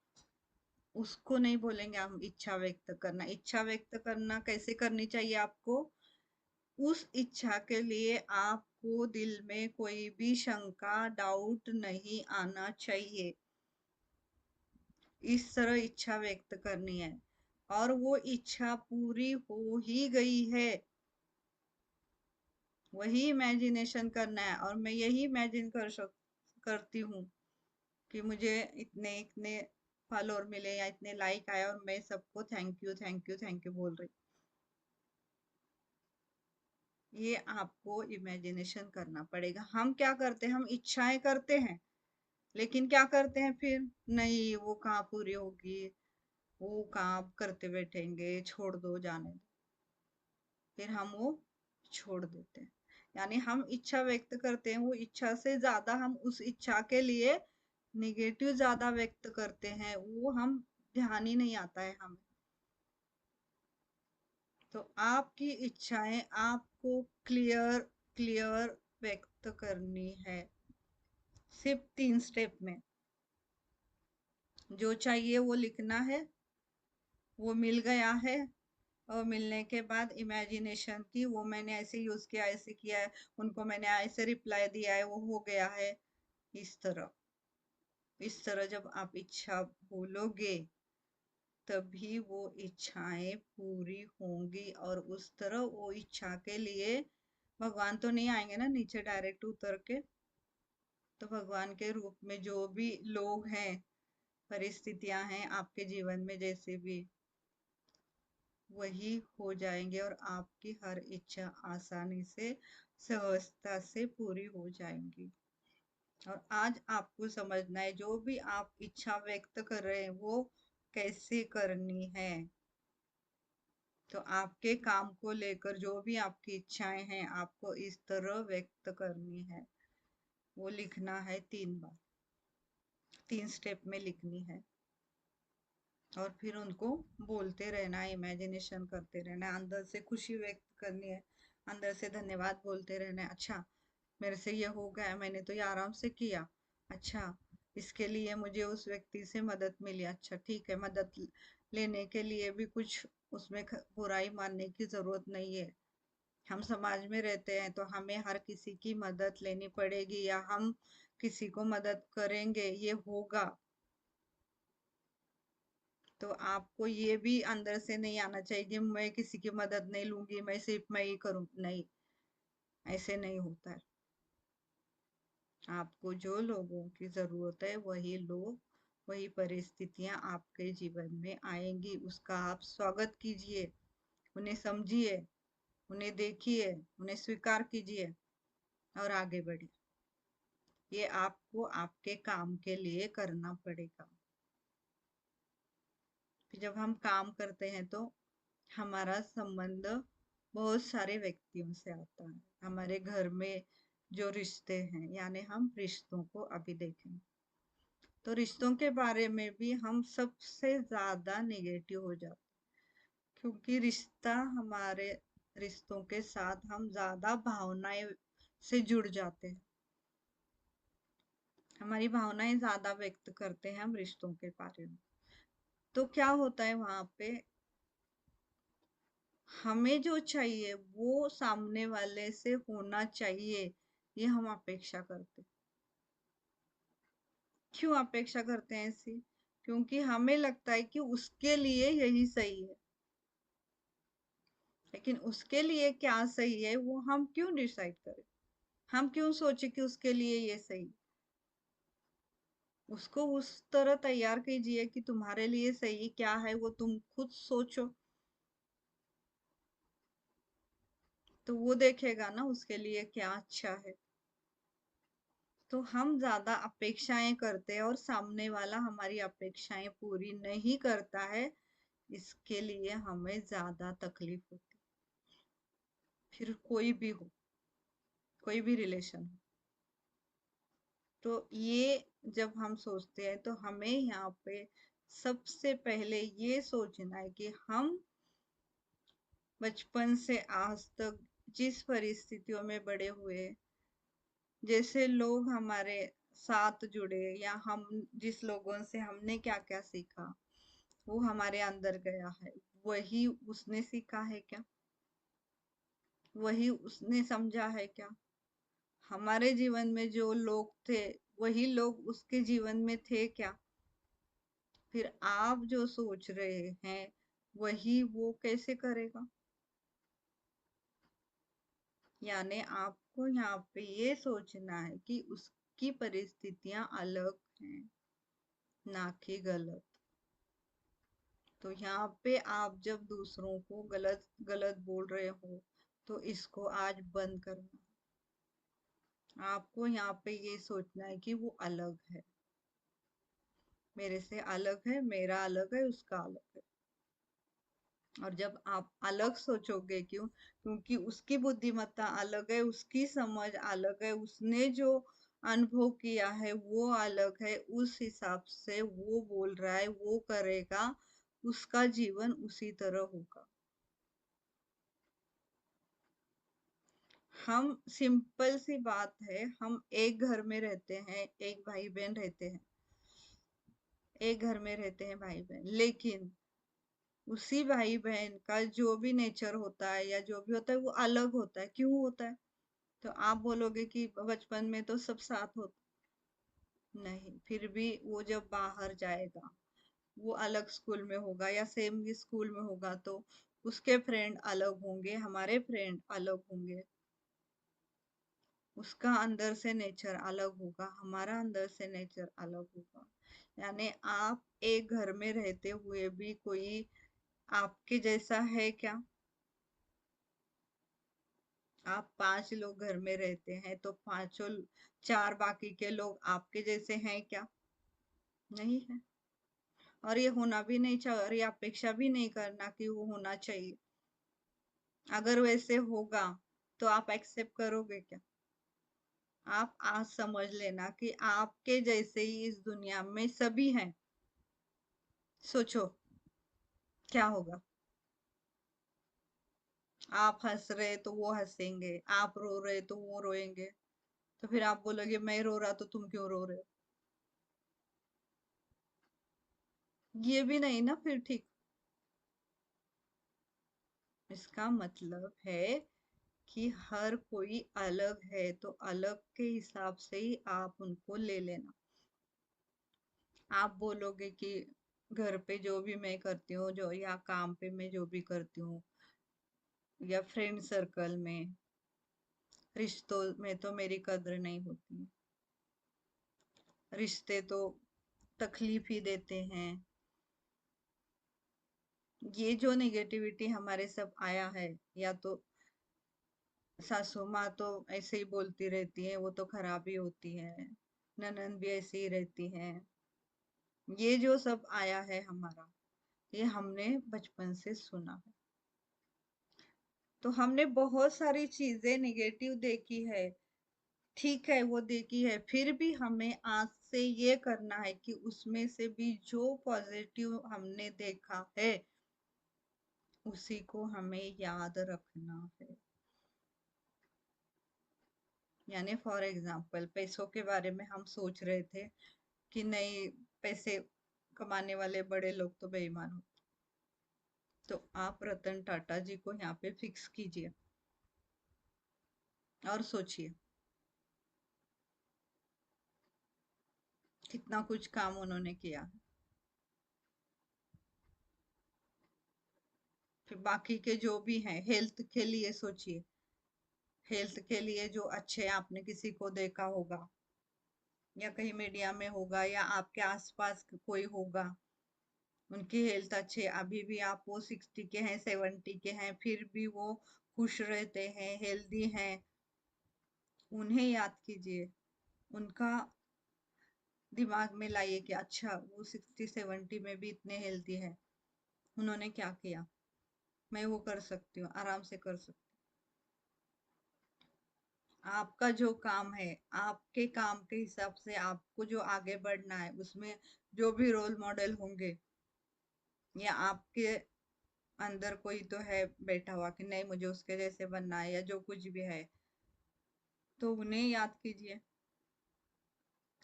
S1: उसको नहीं बोलेंगे हम इच्छा व्यक्त करना। इच्छा व्यक्त करना कैसे करनी चाहिए आपको, उस इच्छा के लिए आपको दिल में कोई भी शंका, डाउट नहीं आना चाहिए। इस तरह इच्छा व्यक्त करनी है, और वो इच्छा पूरी हो ही गई है, वही इमेजिनेशन करना है। और मैं यही इमेजिन करती हूँ कि मुझे इतने इतने फॉलोअर मिले या इतने लाइक आए, और मैं सबको thank you thank you thank you बोल रही। ये आपको इमेजिनेशन करना पड़ेगा। हम क्या करते हैं, हम इच्छाएं करते हैं, लेकिन क्या करते हैं फिर, नहीं वो कहाँ पूरी होगी, वो कहाँ करते बैठेंगे, छोड़ दो, जाने दो। फिर हम वो छोड़ देते हैं। यानी हम इच्छा व्यक्त करते हैं, वो इच्छा से ज्यादा हम उस इच्छा के लिए निगेटिव ज्यादा व्यक्त करते हैं, वो हम ध्यान ही नहीं आता है हमें। तो आपकी इच्छाएं आपको क्लियर क्लियर व्यक्त करनी है, सिर्फ 3 स्टेप में। जो चाहिए वो लिखना है, वो मिल गया है, और मिलने के बाद इमेजिनेशन की, वो मैंने ऐसे यूज किया, ऐसे किया है, उनको मैंने ऐसे रिप्लाई दिया है, वो हो गया है। इस तरह इस तरह जब आप इच्छा बोलोगे, तभी वो इच्छाएं पूरी होंगी। और उस तरह वो इच्छा के लिए भगवान तो नहीं आएंगे ना नीचे डायरेक्ट उतर के, तो भगवान के रूप में जो भी लोग हैं, परिस्थितियां हैं आपके जीवन में जैसे भी, वही हो जाएंगे, और आपकी हर इच्छा आसानी से, सहजता से पूरी हो जाएंगी। और आज आपको समझना है, जो भी आप इच्छा व्यक्त कर रहे हैं वो कैसे करनी है। तो आपके काम को लेकर जो भी आपकी इच्छाएं हैं, आपको इस तरह व्यक्त करनी है। वो लिखना है 3 बार, 3 स्टेप में लिखनी है, और फिर उनको बोलते रहना है, इमेजिनेशन करते रहना है, अंदर से खुशी व्यक्त करनी है, अंदर से धन्यवाद बोलते रहना है। अच्छा, मेरे से ये हो गया, मैंने तो ये आराम से किया। अच्छा, इसके लिए मुझे उस व्यक्ति से मदद मिली। अच्छा ठीक है, मदद लेने के लिए भी कुछ उसमें बुराई मानने की जरूरत नहीं है। हम समाज में रहते हैं तो हमें हर किसी की मदद लेनी पड़ेगी, या हम किसी को मदद करेंगे, ये होगा। तो आपको ये भी अंदर से नहीं आना चाहिए कि मैं किसी की मदद नहीं लूंगी, मैं सिर्फ मैं ही करूँ, नहीं, ऐसे नहीं होता है। आपको जो लोगों की जरूरत है वही लोग वही परिस्थितियां आपके जीवन में आएंगी, उसका आप स्वागत कीजिए, उन्हें समझिए, उन्हें देखिए, उन्हें स्वीकार कीजिए और आगे बढ़िए। ये आपको आपके काम के लिए करना पड़ेगा। फिर जब हम काम करते हैं तो हमारा संबंध बहुत सारे व्यक्तियों से आता है। हमारे घर में जो रिश्ते हैं, यानी हम रिश्तों को अभी देखें तो रिश्तों के बारे में भी हम सबसे ज्यादा नेगेटिव हो जाते, क्योंकि रिश्ता हमारे रिश्तों के साथ हम ज्यादा भावनाएं से जुड़ जाते हैं। हमारी भावनाएं ज्यादा व्यक्त करते हैं हम रिश्तों के बारे में। तो क्या होता है वहां पे, हमें जो चाहिए वो सामने वाले से होना चाहिए, ये हम अपेक्षा करते। क्यों अपेक्षा करते हैं ऐसी? क्योंकि हमें लगता है कि उसके लिए यही सही है। लेकिन उसके लिए क्या सही है वो हम क्यों डिसाइड करें? हम क्यों सोचे कि उसके लिए ये सही? उसको उस तरह तैयार कीजिए कि तुम्हारे लिए सही क्या है वो तुम खुद सोचो, तो वो देखेगा ना उसके लिए क्या अच्छा है। तो हम ज्यादा अपेक्षाएं करते हैं और सामने वाला हमारी अपेक्षाएं पूरी नहीं करता है, इसके लिए हमें ज्यादा तकलीफ होती। फिर कोई भी हो, कोई भी रिलेशन हो, तो ये जब हम सोचते हैं तो हमें यहाँ पे सबसे पहले ये सोचना है कि हम बचपन से आज तक जिस परिस्थितियों में बड़े हुए, जैसे लोग हमारे साथ जुड़े, या हम जिस लोगों से हमने क्या क्या सीखा वो हमारे अंदर गया है, वही उसने सीखा है क्या? वही उसने समझा है क्या? हमारे जीवन में जो लोग थे वही लोग उसके जीवन में थे क्या? फिर आप जो सोच रहे हैं वही वो कैसे करेगा? यानी आपको यहाँ पे ये सोचना है कि उसकी परिस्थितियां अलग हैं, ना कि गलत। तो यहाँ पे आप जब दूसरों को गलत गलत बोल रहे हो तो इसको आज बंद करना। आपको यहाँ पे ये सोचना है कि वो अलग है, मेरे से अलग है, मेरा अलग है, उसका अलग है। और जब आप अलग सोचोगे, क्योंकि उसकी बुद्धिमत्ता अलग है, उसकी समझ अलग है, उसने जो अनुभव किया है वो अलग है, उस हिसाब से वो बोल रहा है, वो करेगा, उसका जीवन उसी तरह होगा। हम सिंपल सी बात है, हम एक घर में रहते हैं, एक भाई बहन रहते हैं, एक घर में रहते हैं भाई बहन, लेकिन उसी भाई बहन का जो भी नेचर होता है या जो भी होता है वो अलग होता है। क्यों होता है? तो आप बोलोगे कि बचपन में तो सब साथ होता, नहीं, फिर भी वो जब बाहर जाएगा, वो अलग स्कूल में होगा या सेम स्कूल में होगा, तो उसके फ्रेंड अलग होंगे, हमारे फ्रेंड अलग होंगे, उसका अंदर से नेचर अलग होगा, हमारा अंदर से नेचर अलग होगा। यानी आप एक घर में रहते हुए भी कोई आपके जैसा है क्या? आप 5 लोग घर में रहते हैं तो पांचों, 4 बाकी के लोग आपके जैसे हैं क्या? नहीं है। और ये होना भी नहीं चाहिए, और ये अपेक्षा भी नहीं करना कि वो होना चाहिए। अगर वैसे होगा तो आप एक्सेप्ट करोगे क्या? आप आज समझ लेना कि आपके जैसे ही इस दुनिया में सभी हैं। सोचो क्या होगा? आप हंस रहे तो वो हंसेंगे, आप रो रहे तो वो रोएंगे, तो फिर आप बोलोगे मैं रो रहा तो तुम क्यों रो रहे हो? ये भी नहीं ना फिर ठीक। इसका मतलब है कि हर कोई अलग है, तो अलग के हिसाब से ही आप उनको ले लेना। आप बोलोगे कि घर पे जो भी मैं करती हूँ, जो या काम पे मैं जो भी करती हूँ, या फ्रेंड सर्कल में, रिश्तों में तो मेरी कद्र नहीं होती। रिश्ते तो तकलीफ ही देते हैं। ये जो नेगेटिविटी हमारे सब आया है, या तो सासू माँ तो ऐसे ही बोलती रहती है, वो तो खराब ही होती है, ननद भी ऐसे ही रहती है, ये जो सब आया है हमारा, ये हमने बचपन से सुना है। तो हमने बहुत सारी चीजें निगेटिव देखी है, ठीक है वो देखी है, फिर भी हमें आज से ये करना है कि उसमें से भी जो पॉजिटिव हमने देखा है उसी को हमें याद रखना है। यानी फॉर एग्जाम्पल पैसों के बारे में हम सोच रहे थे कि नहीं, पैसे कमाने वाले बड़े लोग तो बेईमान होते, तो आप रतन टाटा जी को यहाँ पे फिक्स कीजिए और सोचिए कितना कुछ काम उन्होंने किया। फिर बाकी के जो भी हैं, हेल्थ के लिए सोचिए, हेल्थ के लिए जो अच्छे आपने किसी को देखा होगा या कहीं मीडिया में होगा या आपके आसपास कोई होगा, उनकी हेल्थ अच्छे, अभी भी आप वो 60 के हैं 70 के हैं फिर भी वो खुश रहते हैं, हेल्दी हैं, उन्हें याद कीजिए, उनका दिमाग में लाइए कि अच्छा वो 60-70 में भी इतने हेल्दी है, उन्होंने क्या किया, मैं वो कर सकती हूँ, आराम से कर सकती हूँ। आपका जो काम है, आपके काम के हिसाब से आपको जो आगे बढ़ना है, उसमें जो भी रोल मॉडल होंगे या आपके अंदर कोई तो है बैठा हुआ कि नहीं मुझे उसके जैसे बनना है या जो कुछ भी है, तो उन्हें याद कीजिए,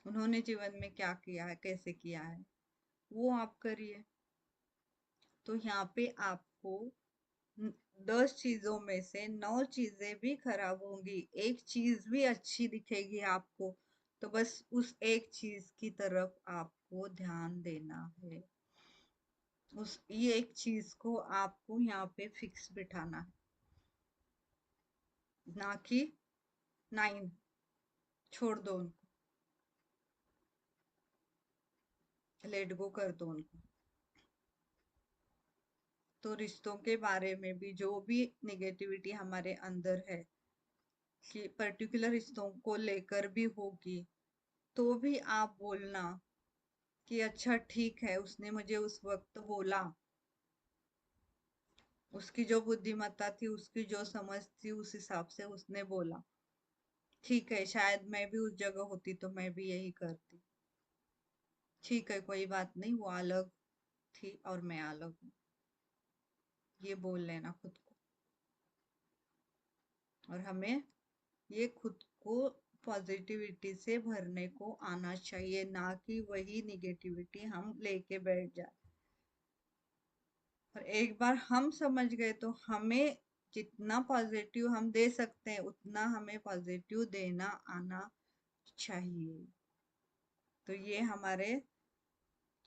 S1: उन्होंने जीवन में क्या किया है, कैसे किया है, वो आप करिए। तो यहाँ पे आपको 10 चीजों में से 9 चीजें भी खराब होंगी, एक चीज भी अच्छी दिखेगी आपको, तो बस उस एक चीज की तरफ आपको ध्यान देना है, उस ये एक चीज को आपको यहाँ पे फिक्स बिठाना है, ना कि 9 छोड़ दो उनको, लेट गो कर दो उनको। तो रिश्तों के बारे में भी जो भी नेगेटिविटी हमारे अंदर है कि पर्टिकुलर रिश्तों को लेकर भी होगी, तो भी आप बोलना कि अच्छा ठीक है, उसने मुझे उस वक्त बोला, उसकी जो बुद्धिमत्ता थी, उसकी जो समझ थी, उस हिसाब से उसने बोला, ठीक है, शायद मैं भी उस जगह होती तो मैं भी यही करती, ठीक है कोई बात नहीं, वो अलग थी और मैं अलग हूँ, ये बोल लेना खुद को। और हमें ये खुद को पॉजिटिविटी से भरने को आना चाहिए, ना कि वही निगेटिविटी हम लेके बैठ जाए। और एक बार हम समझ गए तो हमें जितना पॉजिटिव हम दे सकते हैं उतना हमें पॉजिटिव देना आना चाहिए। तो ये हमारे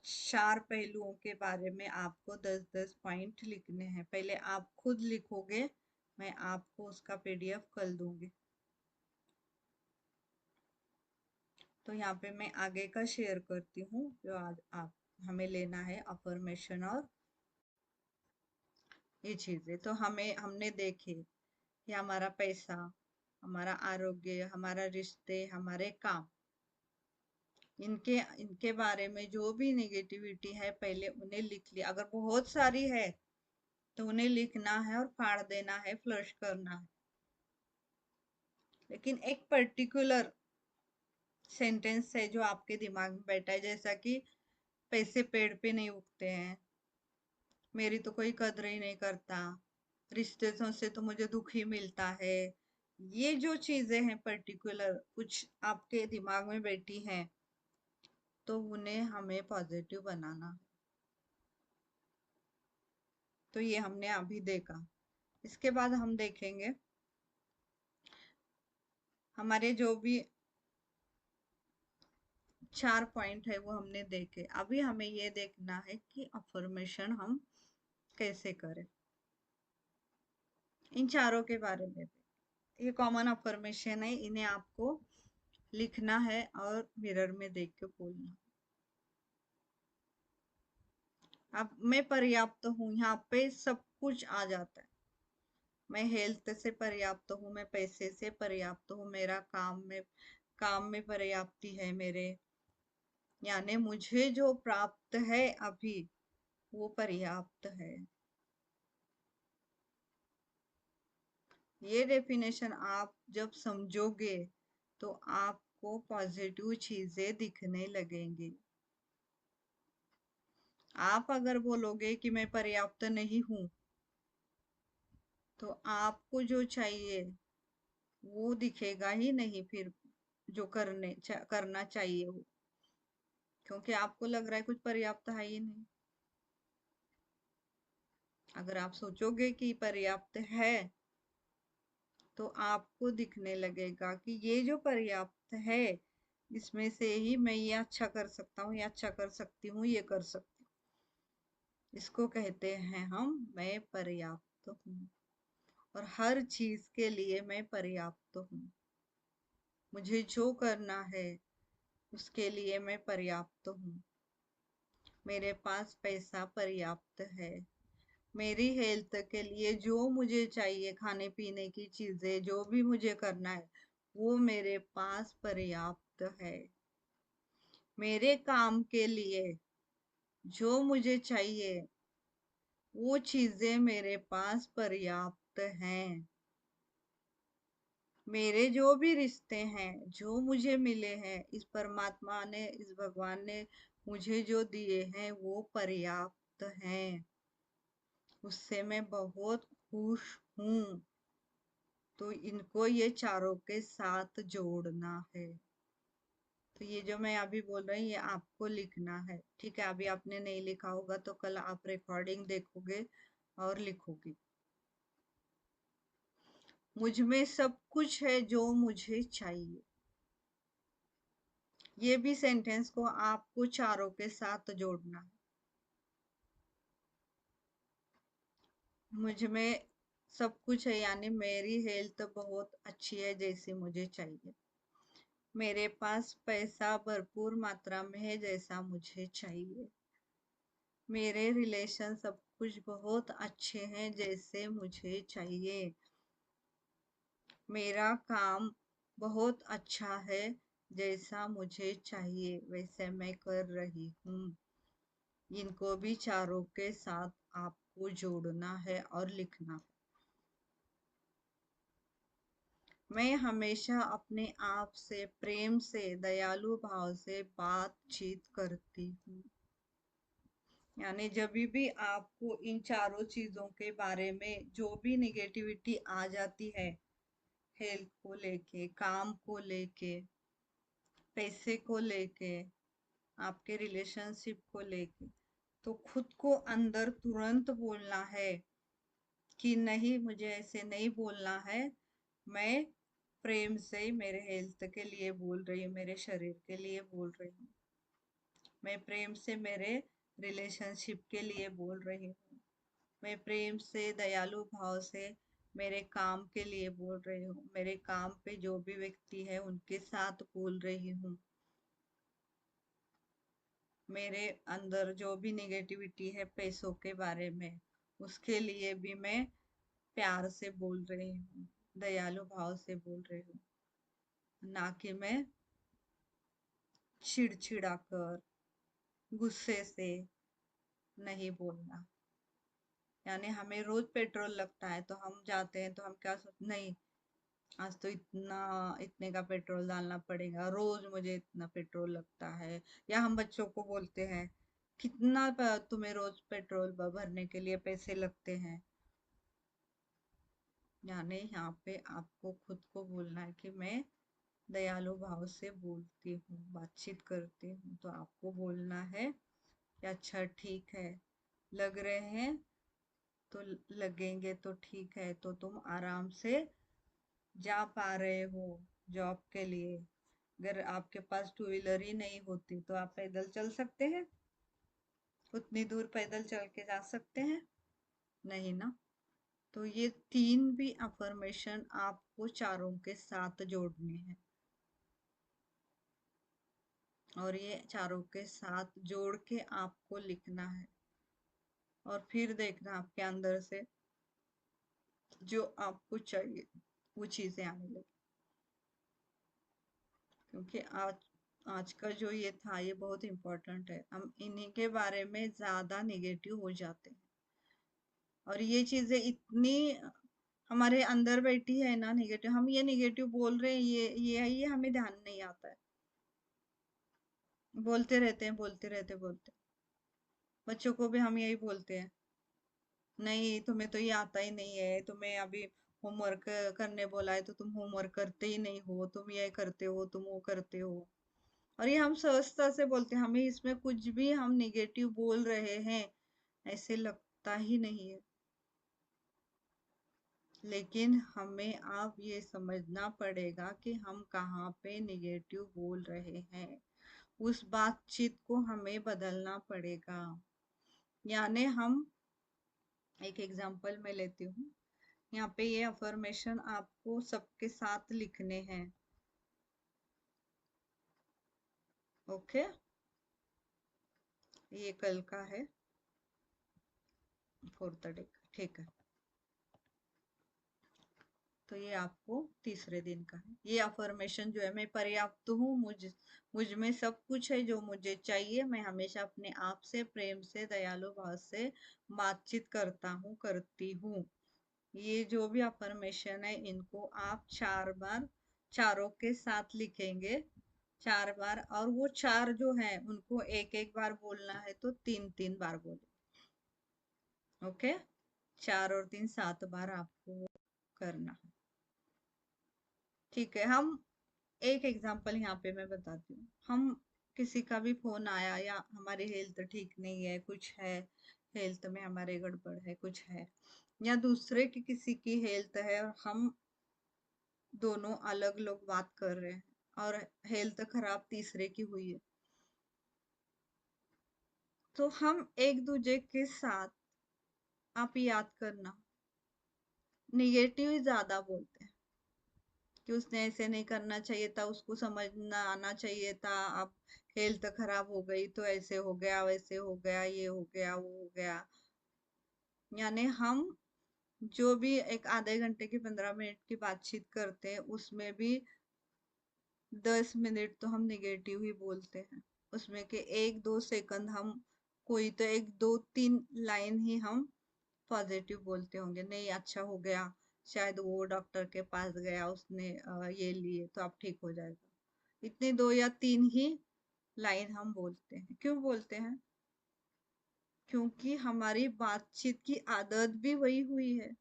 S1: 4 पहलुओं के बारे में आपको 10-10 पॉइंट लिखने हैं, पहले आप खुद लिखोगे, मैं आपको उसका पीडीएफ कल दूंगी। तो यहाँ पे मैं आगे का शेयर करती हूँ, जो आज आप हमें लेना है अफर्मेशन और ये चीजें। तो हमने देखे कि हमारा पैसा, हमारा आरोग्य, हमारा रिश्ते, हमारे काम, इनके इनके बारे में जो भी नेगेटिविटी है पहले उन्हें लिख लिया, अगर बहुत सारी है तो उन्हें लिखना है और फाड़ देना है, फ्लश करना है। लेकिन एक पर्टिकुलर सेंटेंस है जो आपके दिमाग में बैठा है, जैसा कि पैसे पेड़ पे नहीं उगते हैं, मेरी तो कोई कदर ही नहीं करता, रिश्ते से तो मुझे दुख ही मिलता है, ये जो चीजें हैं पर्टिकुलर कुछ आपके दिमाग में बैठी हैं, तो उन्हें हमें पॉजिटिव बनाना। तो ये हमने अभी देखा। इसके बाद हम देखेंगे हमारे जो भी 4 पॉइंट है वो हमने देखे, अभी हमें ये देखना है कि अफर्मेशन हम कैसे करें, इन चारों के बारे में भी। ये कॉमन अफर्मेशन है, इन्हें आपको लिखना है और मिरर में देख के बोलना। अब मैं पर्याप्त हूँ, यहाँ पे सब कुछ आ जाता है। मैं हेल्थ से पर्याप्त हूँ, मैं पैसे से पर्याप्त हूँ, मेरा काम में पर्याप्ति है मेरे, यानी मुझे जो प्राप्त है अभी वो पर्याप्त है। ये डेफिनेशन आप जब समझोगे तो आपको पॉजिटिव चीजें दिखने लगेंगी। आप अगर बोलोगे कि मैं पर्याप्त नहीं हूं, तो आपको जो चाहिए वो दिखेगा ही नहीं फिर, जो करना चाहिए वो, क्योंकि आपको लग रहा है कुछ पर्याप्त है ही नहीं। अगर आप सोचोगे कि पर्याप्त है, तो आपको दिखने लगेगा कि ये जो पर्याप्त है, इसमें से ही मैं ये अच्छा कर सकता हूँ, ये अच्छा कर सकती हूँ, ये कर सकती हूँ। इसको कहते हैं हम मैं पर्याप्त हूँ, और हर चीज के लिए मैं पर्याप्त हूँ। मुझे जो करना है उसके लिए मैं पर्याप्त हूँ। मेरे पास पैसा पर्याप्त है। मेरी हेल्थ के लिए जो मुझे चाहिए, खाने पीने की चीजें, जो भी मुझे करना है, वो मेरे पास पर्याप्त है। मेरे काम के लिए जो मुझे चाहिए वो चीजें मेरे पास पर्याप्त हैं। मेरे जो भी रिश्ते हैं, जो मुझे मिले हैं, इस परमात्मा ने, इस भगवान ने मुझे जो दिए हैं वो पर्याप्त हैं। उससे मैं बहुत खुश हूँ। तो इनको ये चारों के साथ जोड़ना है। तो ये जो मैं अभी बोल रही हूँ ये आपको लिखना है, ठीक है? अभी आपने नहीं लिखा होगा तो कल आप रिकॉर्डिंग देखोगे और लिखोगे। मुझ में सब कुछ है जो मुझे चाहिए। ये भी सेंटेंस को आपको चारों के साथ जोड़ना है। मुझ में सब कुछ है, यानी मेरी हेल्थ बहुत अच्छी है जैसी मुझे चाहिए। मेरे पास पैसा भरपूर मात्रा में है जैसा मुझे चाहिए। मेरे रिलेशन सब कुछ बहुत अच्छे हैं जैसे मुझे चाहिए। मेरा काम बहुत अच्छा है, जैसा मुझे चाहिए वैसे मैं कर रही हूँ। इनको भी चारों के साथ आपको जोड़ना है और लिखना है। मैं हमेशा अपने आप से प्रेम से, दयालु भाव से बातचीत करती हूँ। यानी जब भी आपको इन चारों चीजों के बारे में जो भी निगेटिविटी आ जाती है, हेल्थ को लेके, काम को लेके, पैसे को लेके, आपके रिलेशनशिप को लेके, तो खुद को अंदर तुरंत बोलना है कि नहीं, मुझे ऐसे नहीं बोलना है। मैं प्रेम से मेरे हेल्थ के लिए बोल रही हूँ, मेरे शरीर के लिए बोल रही हूँ। मैं प्रेम से मेरे रिलेशनशिप के लिए बोल रही हूँ। मैं प्रेम से, दयालु भाव से मेरे काम के लिए बोल रही हूँ। मेरे काम पे जो भी व्यक्ति है उनके साथ बोल रही हूँ। मेरे अंदर जो भी निगेटिविटी है पैसों के बारे में, उसके लिए भी मैं प्यार से बोल रही हूँ, दयालु भाव से बोल रही हूँ। ना कि मैं चिड़चिड़ा कर, गुस्से से नहीं बोलना। यानी हमें रोज पेट्रोल लगता है तो हम जाते हैं तो हम क्या सोच, नहीं, आज तो इतने का पेट्रोल डालना पड़ेगा, रोज मुझे इतना पेट्रोल लगता है। या हम बच्चों को बोलते हैं, कितना तुम्हें रोज पेट्रोल भरने के लिए पैसे लगते हैं। यानी यहाँ पे आपको खुद को बोलना है कि मैं दयालु भाव से बोलती हूँ, बातचीत करती हूँ। तो आपको बोलना है कि अच्छा ठीक है, लग रहे हैं तो लगेंगे तो ठीक है, तो तुम आराम से जा पा रहे हो जॉब के लिए। अगर आपके पास टू व्हीलर ही नहीं होती तो आप पैदल चल सकते हैं? उतनी दूर पैदल चल के जा सकते हैं? नहीं ना। तो ये तीन भी अफर्मेशन आपको चारों के साथ जोड़ने हैं, और ये चारों के साथ जोड़ के आपको लिखना है। और फिर देखना आपके अंदर से जो आपको चाहिए वो चीजें आने लगी। क्योंकि आज आज का जो ये था ये बहुत इम्पोर्टेंट है, हम इन्हीं के बारे में ज्यादा निगेटिव हो जाते हैं। और ये चीजें इतनी हमारे अंदर बैठी है ना निगेटिव, हम ये निगेटिव बोल रहे हैं, ये हमें ध्यान नहीं आता है, बोलते रहते हैं बोलते रहते बोलते। बच्चों को भी हम यही बोलते हैं, नहीं तुम्हें तो ये आता ही नहीं है, तुम्हें अभी होमवर्क करने बोला है तो तुम होमवर्क करते ही नहीं हो, तुम ये करते हो तुम वो करते हो। और ये हम सहजता से बोलते हैं, हमें इसमें कुछ भी हम निगेटिव बोल रहे हैं ऐसे लगता ही नहीं है। लेकिन हमें अब ये समझना पड़ेगा कि हम कहाँ पे निगेटिव बोल रहे हैं, उस बातचीत को हमें बदलना पड़ेगा। यानी हम एक एग्जांपल मैं लेती हूँ, यहाँ पे ये अफर्मेशन आपको सबके साथ लिखने हैं। ओके, ये कल का है, 4th डे का, ठीक है। तो ये आपको तीसरे दिन का है। ये अफर्मेशन जो है, मैं पर्याप्त हूँ, मुझ में सब कुछ है जो मुझे चाहिए, मैं हमेशा अपने आप से प्रेम से दयालु भाव से बातचीत करता हूँ करती हूँ। ये जो भी अफर्मेशन है इनको आप 4 बार चारों के साथ लिखेंगे, 4 बार। और वो 4 जो है उनको एक एक बार बोलना है तो 3 3 बार बोले। ओके, 4 और 3 7 बार आपको करना है। ठीक है, हम एक एग्जांपल यहाँ पे मैं बताती हूँ। हम किसी का भी फोन आया या हमारी हेल्थ ठीक नहीं है, कुछ है, हेल्थ में हमारे गड़बड़ है, कुछ है, या दूसरे की किसी की हेल्थ है और हम दोनों अलग लोग बात कर रहे हैं और हेल्थ खराब तीसरे की हुई है, तो हम एक दूसरे के साथ, आप याद करना, निगेटिव ही ज्यादा बोलते हैं कि उसने ऐसे नहीं करना चाहिए था, उसको समझना आना चाहिए था, अब हेल्थ खराब हो गई तो ऐसे हो गया वैसे हो गया, ये हो गया वो हो गया। यानी हम जो भी एक आधे घंटे की 15 मिनट की बातचीत करते हैं उसमें भी 10 मिनट तो हम निगेटिव ही बोलते हैं, उसमें के 1 2 सेकंड हम कोई तो 1 2 3 लाइन ही हम पॉजिटिव बोलते होंगे, नहीं अच्छा हो गया, शायद वो डॉक्टर के पास गया, उसने ये लिए तो अब ठीक हो जाएगा। इतने 2 या 3 ही लाइन हम बोलते हैं। क्यों बोलते हैं? क्योंकि हमारी बातचीत की आदत भी वही हुई है,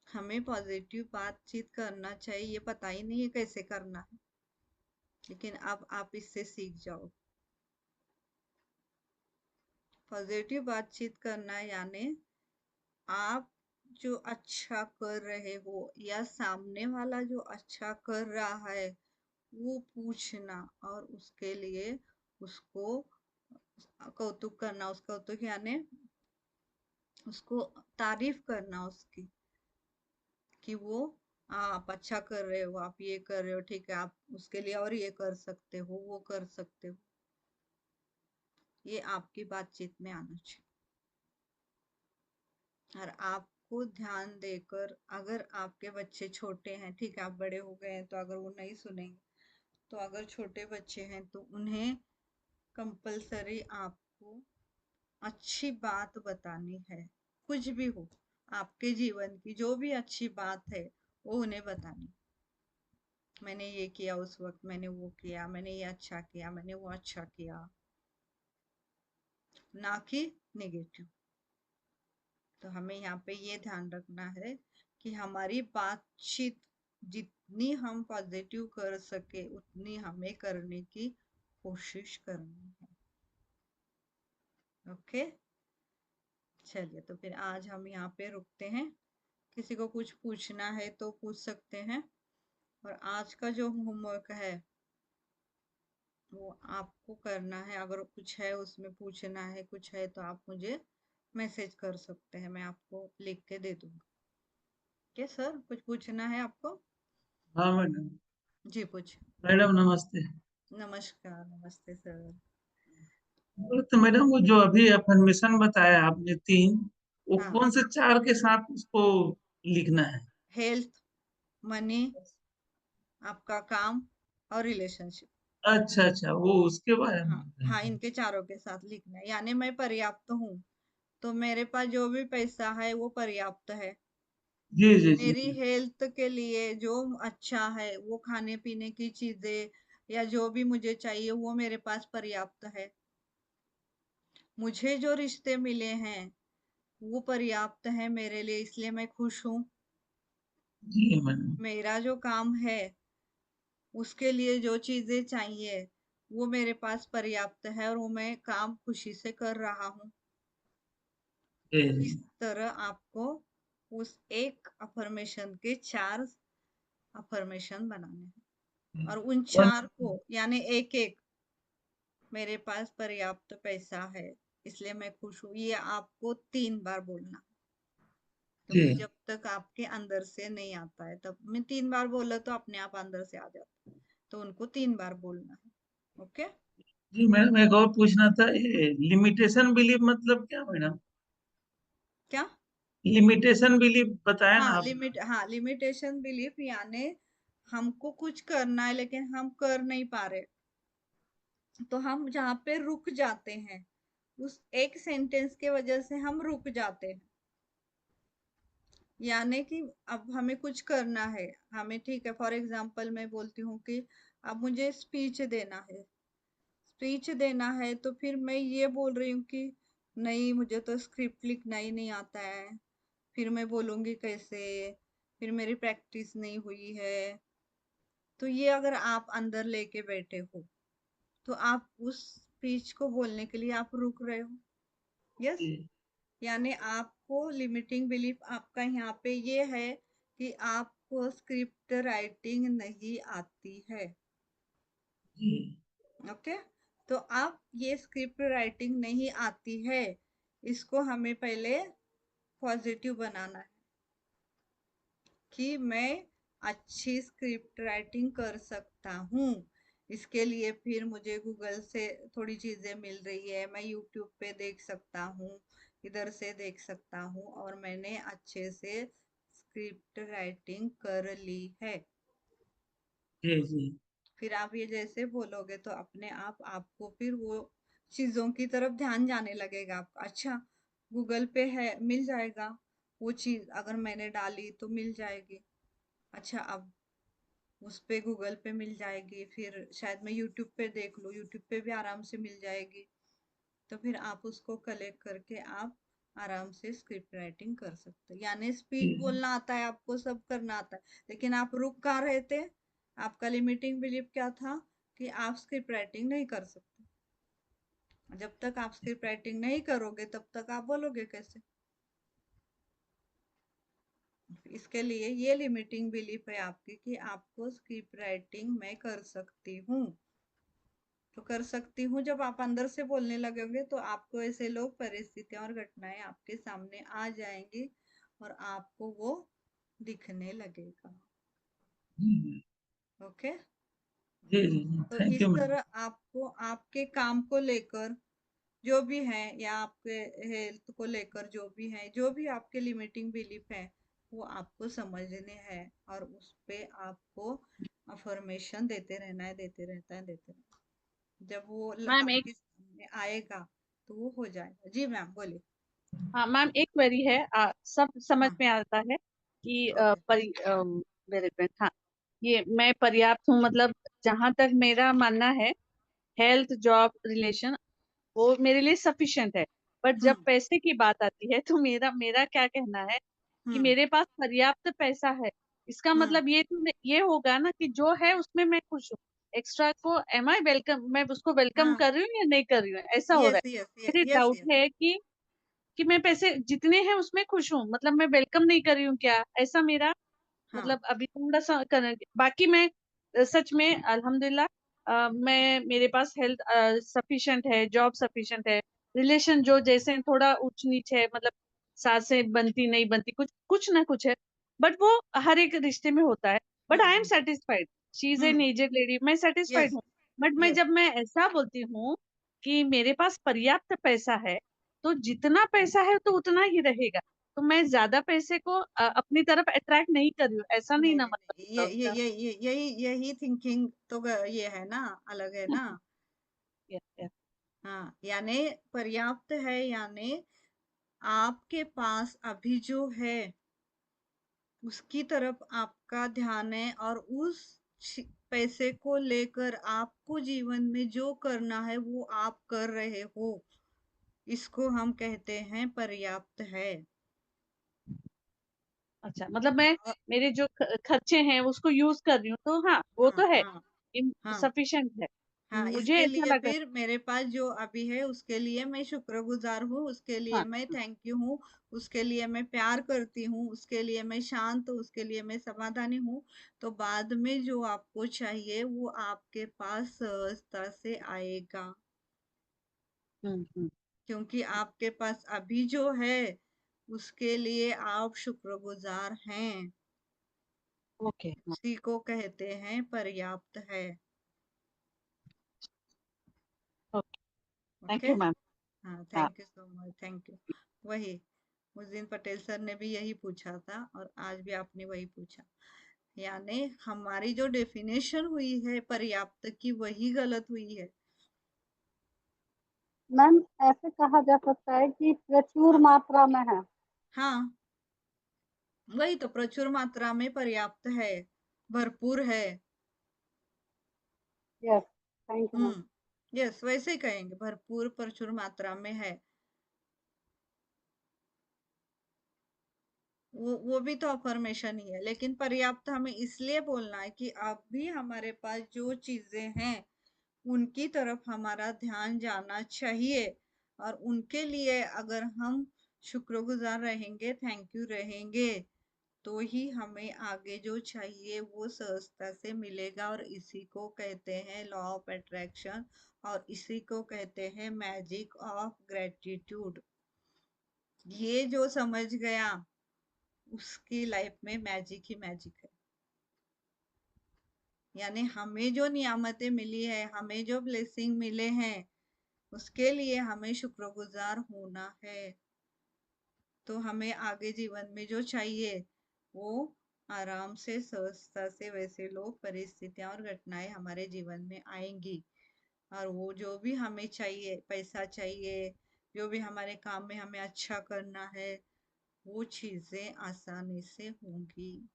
S1: हमें पॉजिटिव बातचीत करना चाहिए, ये पता ही नहीं है कैसे करना है, लेकिन अब आप इससे सीख जाओ। पॉजिटिव बातचीत करना यानी आप जो अच्छा कर रहे हो या सामने वाला जो अच्छा कर रहा है वो पूछना और उसके लिए उसको कौतुक करना, उसका कौतुक यानी उसको तारीफ करना उसकी, कि वो आप अच्छा कर रहे हो, आप ये कर रहे हो, ठीक है, आप उसके लिए और ये कर सकते हो, वो कर सकते हो। ये आपकी बातचीत में आना चाहिए। और आपको ध्यान देकर, अगर आपके बच्चे छोटे हैं, ठीक है, आप बड़े हो गए हैं तो अगर वो नहीं सुनेंगे, तो अगर छोटे बच्चे हैं तो उन्हें कंपलसरी आपको अच्छी बात बतानी है। कुछ भी हो, आपके जीवन की जो भी अच्छी बात है वो उन्हें बतानी। मैंने ये किया, उस वक्त मैंने वो किया, मैंने ये अच्छा किया, मैंने वो अच्छा किया, ना कि नेगेटिव। तो हमें यहाँ पे ये ध्यान रखना है कि हमारी बातचीत जितनी हम पॉजिटिव कर सके उतनी हमें करने की कोशिश करनी है। ओके, चलिए, तो फिर आज हम यहाँ पे रुकते हैं। किसी को कुछ पूछना है तो पूछ सकते हैं। और आज का जो होमवर्क है वो आपको करना है, अगर कुछ है उसमें पूछना है, कुछ है तो आप मुझे मैसेज कर सकते हैं, मैं आपको लिख के दे दूंगा। क्या सर, कुछ पूछना है आपको?
S2: हाँ मैडम।
S1: जी पूछ।
S2: मैडम नमस्ते।
S1: नमस्कार, नमस्ते सर।
S3: तो मैडम वो जो अभी अफर्मेशन बताया आपने 3, वो
S1: हाँ,
S3: कौन से 4 के साथ उसको लिखना है?
S1: हेल्थ, मनी, आपका काम और रिलेशनशिप।
S3: अच्छा अच्छा, वो उसके बारे में
S1: हाँ
S3: बोल रहे
S1: हाँ,
S3: हैं।
S1: इनके चारों के साथ लिखना है, यानी मैं पर्याप्त हूँ, तो मेरे पास जो भी पैसा है वो पर्याप्त है।
S3: जी जी जी
S1: मेरी
S3: जी
S1: हेल्थ के लिए जो अच्छा है, वो खाने पीने की चीजें या जो भी मुझे चाहिए वो मेरे पास पर्याप्त है। मुझे जो रिश्ते मिले हैं वो पर्याप्त है मेरे लिए, इसलिए मैं खुश हूँ।
S3: जी मैडम।
S1: मेरा जो काम है उसके लिए जो चीजें चाहिए वो मेरे पास पर्याप्त है और वो मैं काम खुशी से कर रहा हूँ।
S3: जी
S1: इस
S3: जी
S1: तरह आपको उस एक अफर्मेशन के 4 अफर्मेशन बनाने हैं
S3: जी।
S1: और उन
S3: और
S1: 4 को यानी एक एक, मेरे पास पर्याप्त पैसा है इसलिए मैं खुश हूँ, ये आपको 3 बार बोलना,
S3: जी
S1: क्योंकि जब तक आपके अंदर से नहीं आता है, तब मैं 3 बार बोला तो अपने आप अंदर से आ जाता है, तो उनको 3 बार बोलना है। ओके।
S3: जी मैडम, एक और पूछना था, ये लिमिटेशन बिलीफ मतलब क्या मैडम?
S1: क्या?
S3: लिमिटेशन बिलीफ बताया ना आपने।
S1: हाँ, लिमिटेशन बिलीफ यानी हमको कुछ करना है लेकिन हम कर नहीं पा रहे, तो हम जहाँ पे रुक जाते हैं, उस एक सेंटेंस के वजह से हम रुक जाते हैं। यानी कि अब हमें कुछ करना है, हमें ठीक है, फॉर एग्जांपल मैं बोलती हूँ कि अब मुझे स्पीच देना है, स्पीच देना है, तो फिर मैं ये बोल रही हूँ कि नहीं, मुझे तो स्क्रिप्ट लिखना ही नहीं आता है, फिर मैं बोलूंगी कैसे, फिर मेरी प्रैक्टिस नहीं हुई है। तो ये अगर आप अंदर लेके बैठे हो, तो आप उस स्पीच को बोलने के लिए आप रुक रहे हो। यस।
S3: जी
S1: यानी आपको लिमिटिंग बिलीफ आपका यहाँ पे ये है कि आपको स्क्रिप्ट राइटिंग नहीं आती है।
S3: जी
S1: ओके। तो आप ये स्क्रिप्ट राइटिंग नहीं आती है, इसको हमें पहले पॉजिटिव बनाना है कि मैं अच्छी स्क्रिप्ट राइटिंग कर सकता हूँ। इसके लिए फिर मुझे गूगल से थोड़ी चीजें मिल रही है, मैं यूट्यूब पे देख सकता हूँ, इधर से देख सकता हूँ, और मैंने अच्छे से स्क्रिप्ट राइटिंग कर ली है।
S3: जी जी
S1: फिर आप ये जैसे बोलोगे तो अपने आप आपको फिर वो चीजों की तरफ ध्यान जाने लगेगा आपका। अच्छा, गूगल पे है, मिल जाएगा, वो चीज अगर मैंने डाली तो मिल जाएगी। अच्छा, अब उस पे गूगल पे मिल जाएगी, फिर शायद मैं यूट्यूब पे देख लूँ, यूट्यूब पे भी आराम से मिल जाएगी। तो फिर आप उसको कलेक्ट करके आप आराम से स्क्रिप्ट राइटिंग कर सकते हो। यानी स्पीच
S3: जी
S1: बोलना आता है आपको, सब करना आता है, लेकिन आप रुक कहाँ रहे थे? आपका लिमिटिंग बिलीफ क्या था कि आप स्क्रिप्ट राइटिंग नहीं कर सकते। जब तक आप स्क्रिप्ट राइटिंग नहीं करोगे तब तक आप बोलोगे कैसे? इसके लिए ये लिमिटिंग बिलीफ है आपकी कि आपको स्क्रिप्ट राइटिंग मैं कर सकती हूँ। तो कर सकती हूँ जब आप अंदर से बोलने लगोगे तो आपको ऐसे लोग, परिस्थितियां और घटनाएं आपके सामने आ जाएंगी और आपको वो दिखने लगेगा।
S3: जी
S1: ओके।
S3: जी जी,
S1: तो
S3: थैंक
S1: इस
S3: यू मैडम।
S1: तरह आपको आपके काम को लेकर जो भी है, या आपके हेल्थ को लेकर जो भी है, जो भी आपके लिमिटिंग बिलीफ है, वो आपको समझने हैं और उस पे आपको अफर्मेशन देते रहना है, देते रहता है, देते रहना है। जब वो
S2: मैम एक
S1: आपके सामने आएगा तो वो हो जाएगा। जी मैम, बोलिए।
S2: हाँ मैम, एक क्वेरी है, सब समझ
S1: हाँ।
S2: में आता है कि
S1: ओके।
S2: Very good. हाँ, ये मैं पर्याप्त हूँ, मतलब जहां तक मेरा मानना है, हेल्थ, जॉब, रिलेशन, वो मेरे लिए सफिशिएंट है। बट जब
S1: हम्म।
S2: पैसे की बात आती है तो मेरा मेरा क्या कहना है कि
S1: हम्म।
S2: मेरे पास पर्याप्त पैसा है। इसका
S1: हम्म।
S2: मतलब ये होगा ना कि जो है उसमें मैं खुश हूँ। एक्स्ट्रा को एम आई वेलकम, मैं उसको वेलकम
S1: हाँ।
S2: कर रही हूँ या नहीं कर रही हूँ, ऐसा हो रहा
S1: यस
S2: है।
S1: यस
S2: मेरी
S1: यस
S2: डाउट
S1: यस।
S2: है कि मैं पैसे जितने हैं उसमें खुश हूँ, मतलब मैं वेलकम नहीं कर रही हूँ क्या, ऐसा मेरा
S1: हाँ।
S2: मतलब अभी थोड़ा सा बाकी मैं सच में अल्हम्दुलिल्लाह, मैं मेरे पास हेल्थ सफिशिएंट है, जॉब सफिशिएंट है, रिलेशन जो जैसे थोड़ा ऊंच नीच है, मतलब सास से बनती नहीं बनती, कुछ कुछ ना कुछ है, बट वो हर एक रिश्ते में होता है। But I am
S1: hmm.
S2: Satisfied, she is an
S1: hmm.
S2: Aged lady, मैं सेटिस्फाइड
S1: यस
S2: हूँ। बट मैं
S1: यस।
S2: जब मैं ऐसा बोलती हूँ कि मेरे पास पर्याप्त पैसा है, तो जितना पैसा है तो उतना ही रहेगा। तो मैं ज़्यादा पैसे को अपनी तरफ अट्रैक्ट नहीं कर रही हूँ, ऐसा नहीं
S1: नहीं
S2: ना
S1: नहीं नहीं,
S2: मतलब
S1: यही थिंकिंग तो ये है ना, अलग है ना।
S2: या
S1: हाँ, यानी पर्याप्त है, यानी आपके पास अभी जो है उसकी तरफ आपका ध्यान है, और उस पैसे को लेकर आपको जीवन में जो करना है वो आप कर रहे हो, इसको हम कहते हैं पर्याप्त है।
S2: अच्छा, मतलब मैं
S1: और
S2: मेरे जो खर्चे हैं उसको यूज़ कर रही हूँ, तो हाँ, वो
S1: हाँ
S2: तो है,
S1: हाँ हाँ
S2: सफिशिएंट है।
S1: हाँ,
S2: मुझे
S1: इसके
S2: ऐसा
S1: लिए
S2: लगा
S1: फिर मेरे पास जो अभी है उसके लिए मैं शुक्रगुजार हूँ, उसके लिए
S2: हाँ,
S1: मैं थैंक यू हूँ, उसके लिए मैं प्यार करती हूँ, उसके लिए मैं शांत हूँ, उसके लिए मैं समाधानी हूँ। तो बाद में जो आपको चाहिए वो आपके पास सहजता से आएगा,
S2: हुँ।
S1: क्योंकि आपके पास अभी जो है उसके लिए आप शुक्रगुजार हैं।
S2: ओके, हाँ,
S1: उसी को कहते हैं पर्याप्त है।
S2: Okay, thank
S1: okay.
S2: You ma'am.
S1: हाँ,
S2: हाँ,
S1: thank you so much, thank you. वही मुज़िन पटेल सर ने भी यही पूछा था, और आज भी आपने वही पूछा, यानी हमारी जो डेफिनेशन हुई है पर्याप्त की वही गलत हुई है।
S4: मैम ऐसे कहा जा सकता है कि प्रचुर
S1: हाँ
S4: मात्रा में है।
S1: हाँ, वही तो, प्रचुर मात्रा में पर्याप्त है, भरपूर है।
S4: Yes, thank you ma'am.
S1: Yes, वैसे ही कहेंगे, भरपूर प्रचुर मात्रा में है। वो भी तो अफर्मेशन ही है, लेकिन पर्याप्त हमें इसलिए बोलना है कि अभी हमारे पास जो चीजें हैं उनकी तरफ हमारा ध्यान जाना चाहिए, और उनके लिए अगर हम शुक्रगुजार रहेंगे, थैंक यू रहेंगे, तो ही हमें आगे जो चाहिए वो सहजता से मिलेगा। और इसी को कहते हैं लॉ ऑफ अट्रैक्शन, और इसी को कहते हैं मैजिक ऑफ ग्रेटिट्यूड। ये जो समझ गया उसकी लाइफ में मैजिक ही मैजिक है। यानी हमें जो नियामतें मिली है, हमें जो ब्लेसिंग मिले हैं, उसके लिए हमें शुक्रगुजार होना है, तो हमें आगे जीवन में जो चाहिए वो आराम से सहजता से वैसे लोग, परिस्थितियां और घटनाएं हमारे जीवन में आएंगी। और वो जो भी हमें चाहिए, पैसा चाहिए, जो भी हमारे काम में हमें अच्छा करना है, वो चीजें आसानी से होंगी।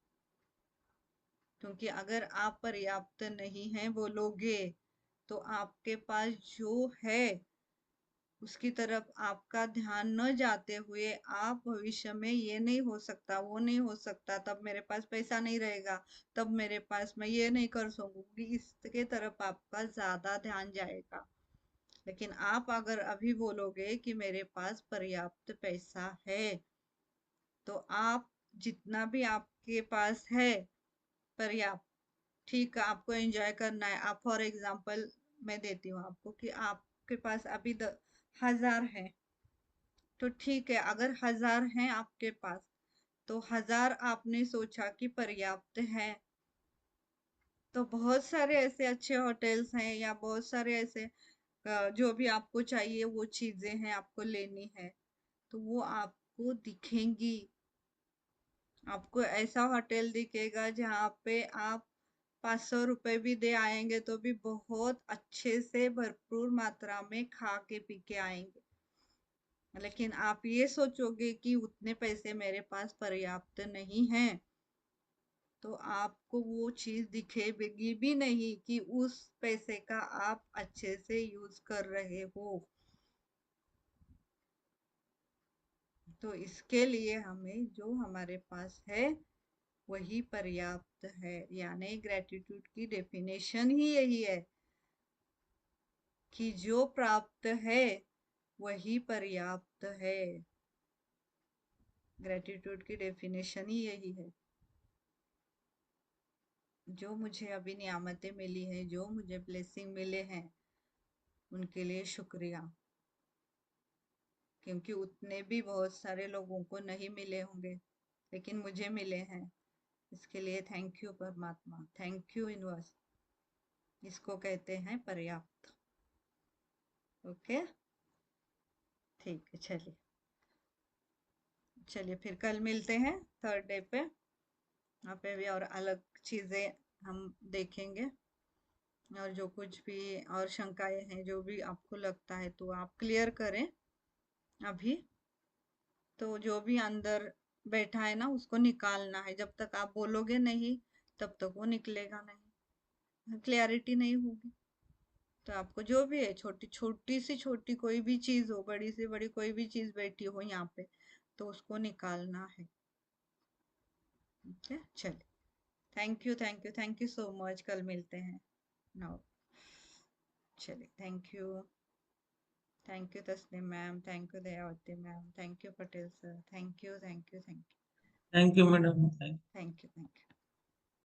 S1: क्योंकि अगर आप पर्याप्त नहीं हैं बोलोगे, तो आपके पास जो है उसकी तरफ आपका ध्यान न जाते हुए आप भविष्य में ये नहीं हो सकता, वो नहीं हो सकता, तब मेरे पास पैसा नहीं रहेगा, तब मेरे पास मैं ये नहीं कर सकूंगी, इसके तरफ आपका ज्यादा ध्यान जाएगा। लेकिन आप अगर अभी बोलोगे कि मेरे पास पर्याप्त पैसा है, तो आप जितना भी आपके पास है पर्याप्त, ठीक है, आपको एंजॉय करना है। आप फॉर एग्जांपल मैं देती हूँ आपको कि आपके पास अभी 1000 है, तो ठीक है, अगर 1000 हैं आपके पास, तो 1000 आपने सोचा कि पर्याप्त है, तो बहुत सारे ऐसे अच्छे होटल्स हैं, या बहुत सारे ऐसे जो भी आपको चाहिए वो चीजें हैं आपको लेनी है, तो वो आपको दिखेंगी। आपको ऐसा होटल दिखेगा जहाँ पे आप 500 रुपए भी दे आएंगे तो भी बहुत अच्छे से भरपूर मात्रा में खा के पी के आएंगे। लेकिन आप ये सोचोगे कि उतने पैसे मेरे पास पर्याप्त नहीं हैं, तो आपको वो चीज दिखेगी भी नहीं कि उस पैसे का आप अच्छे से यूज कर रहे हो। तो इसके लिए हमें जो हमारे पास है वही पर्याप्त है, यानी ग्रेटिट्यूड की डेफिनेशन ही यही है कि जो प्राप्त है वही पर्याप्त है। ग्रेटिट्यूड की डेफिनेशन ही यही है। जो मुझे अभी नियामतें मिली है, जो मुझे ब्लेसिंग मिले हैं, उनके लिए शुक्रिया, क्योंकि उतने भी बहुत सारे लोगों को नहीं मिले होंगे, लेकिन मुझे मिले हैं। इसके लिए थैंक यू परमात्मा, थैंक यू यूनिवर्स। इसको कहते हैं पर्याप्त। ओके, ठीक है, चलिए चलिए फिर कल मिलते हैं थर्ड डे पे। यहाँ पे भी और अलग चीजें हम देखेंगे, और जो कुछ भी और शंकाएं हैं, जो भी आपको लगता है तो आप क्लियर करें अभी। तो जो भी अंदर बैठा है ना, उसको निकालना है। जब तक आप बोलोगे नहीं, तब तक वो निकलेगा नहीं, क्लियरिटी नहीं होगी। तो आपको जो भी है, छोटी छोटी से छोटी कोई भी चीज हो, बड़ी से बड़ी कोई भी चीज बैठी हो यहाँ पे, तो उसको निकालना है। ओके, चलिए, thank you thank you thank you so much. कल मिलते हैं नाउ। चलिए, thank you Tasneem ma'am, thank you Dayawati ma'am, thank you Patel sir, thank you thank you thank you
S3: thank you madam.
S1: Thank you thank you.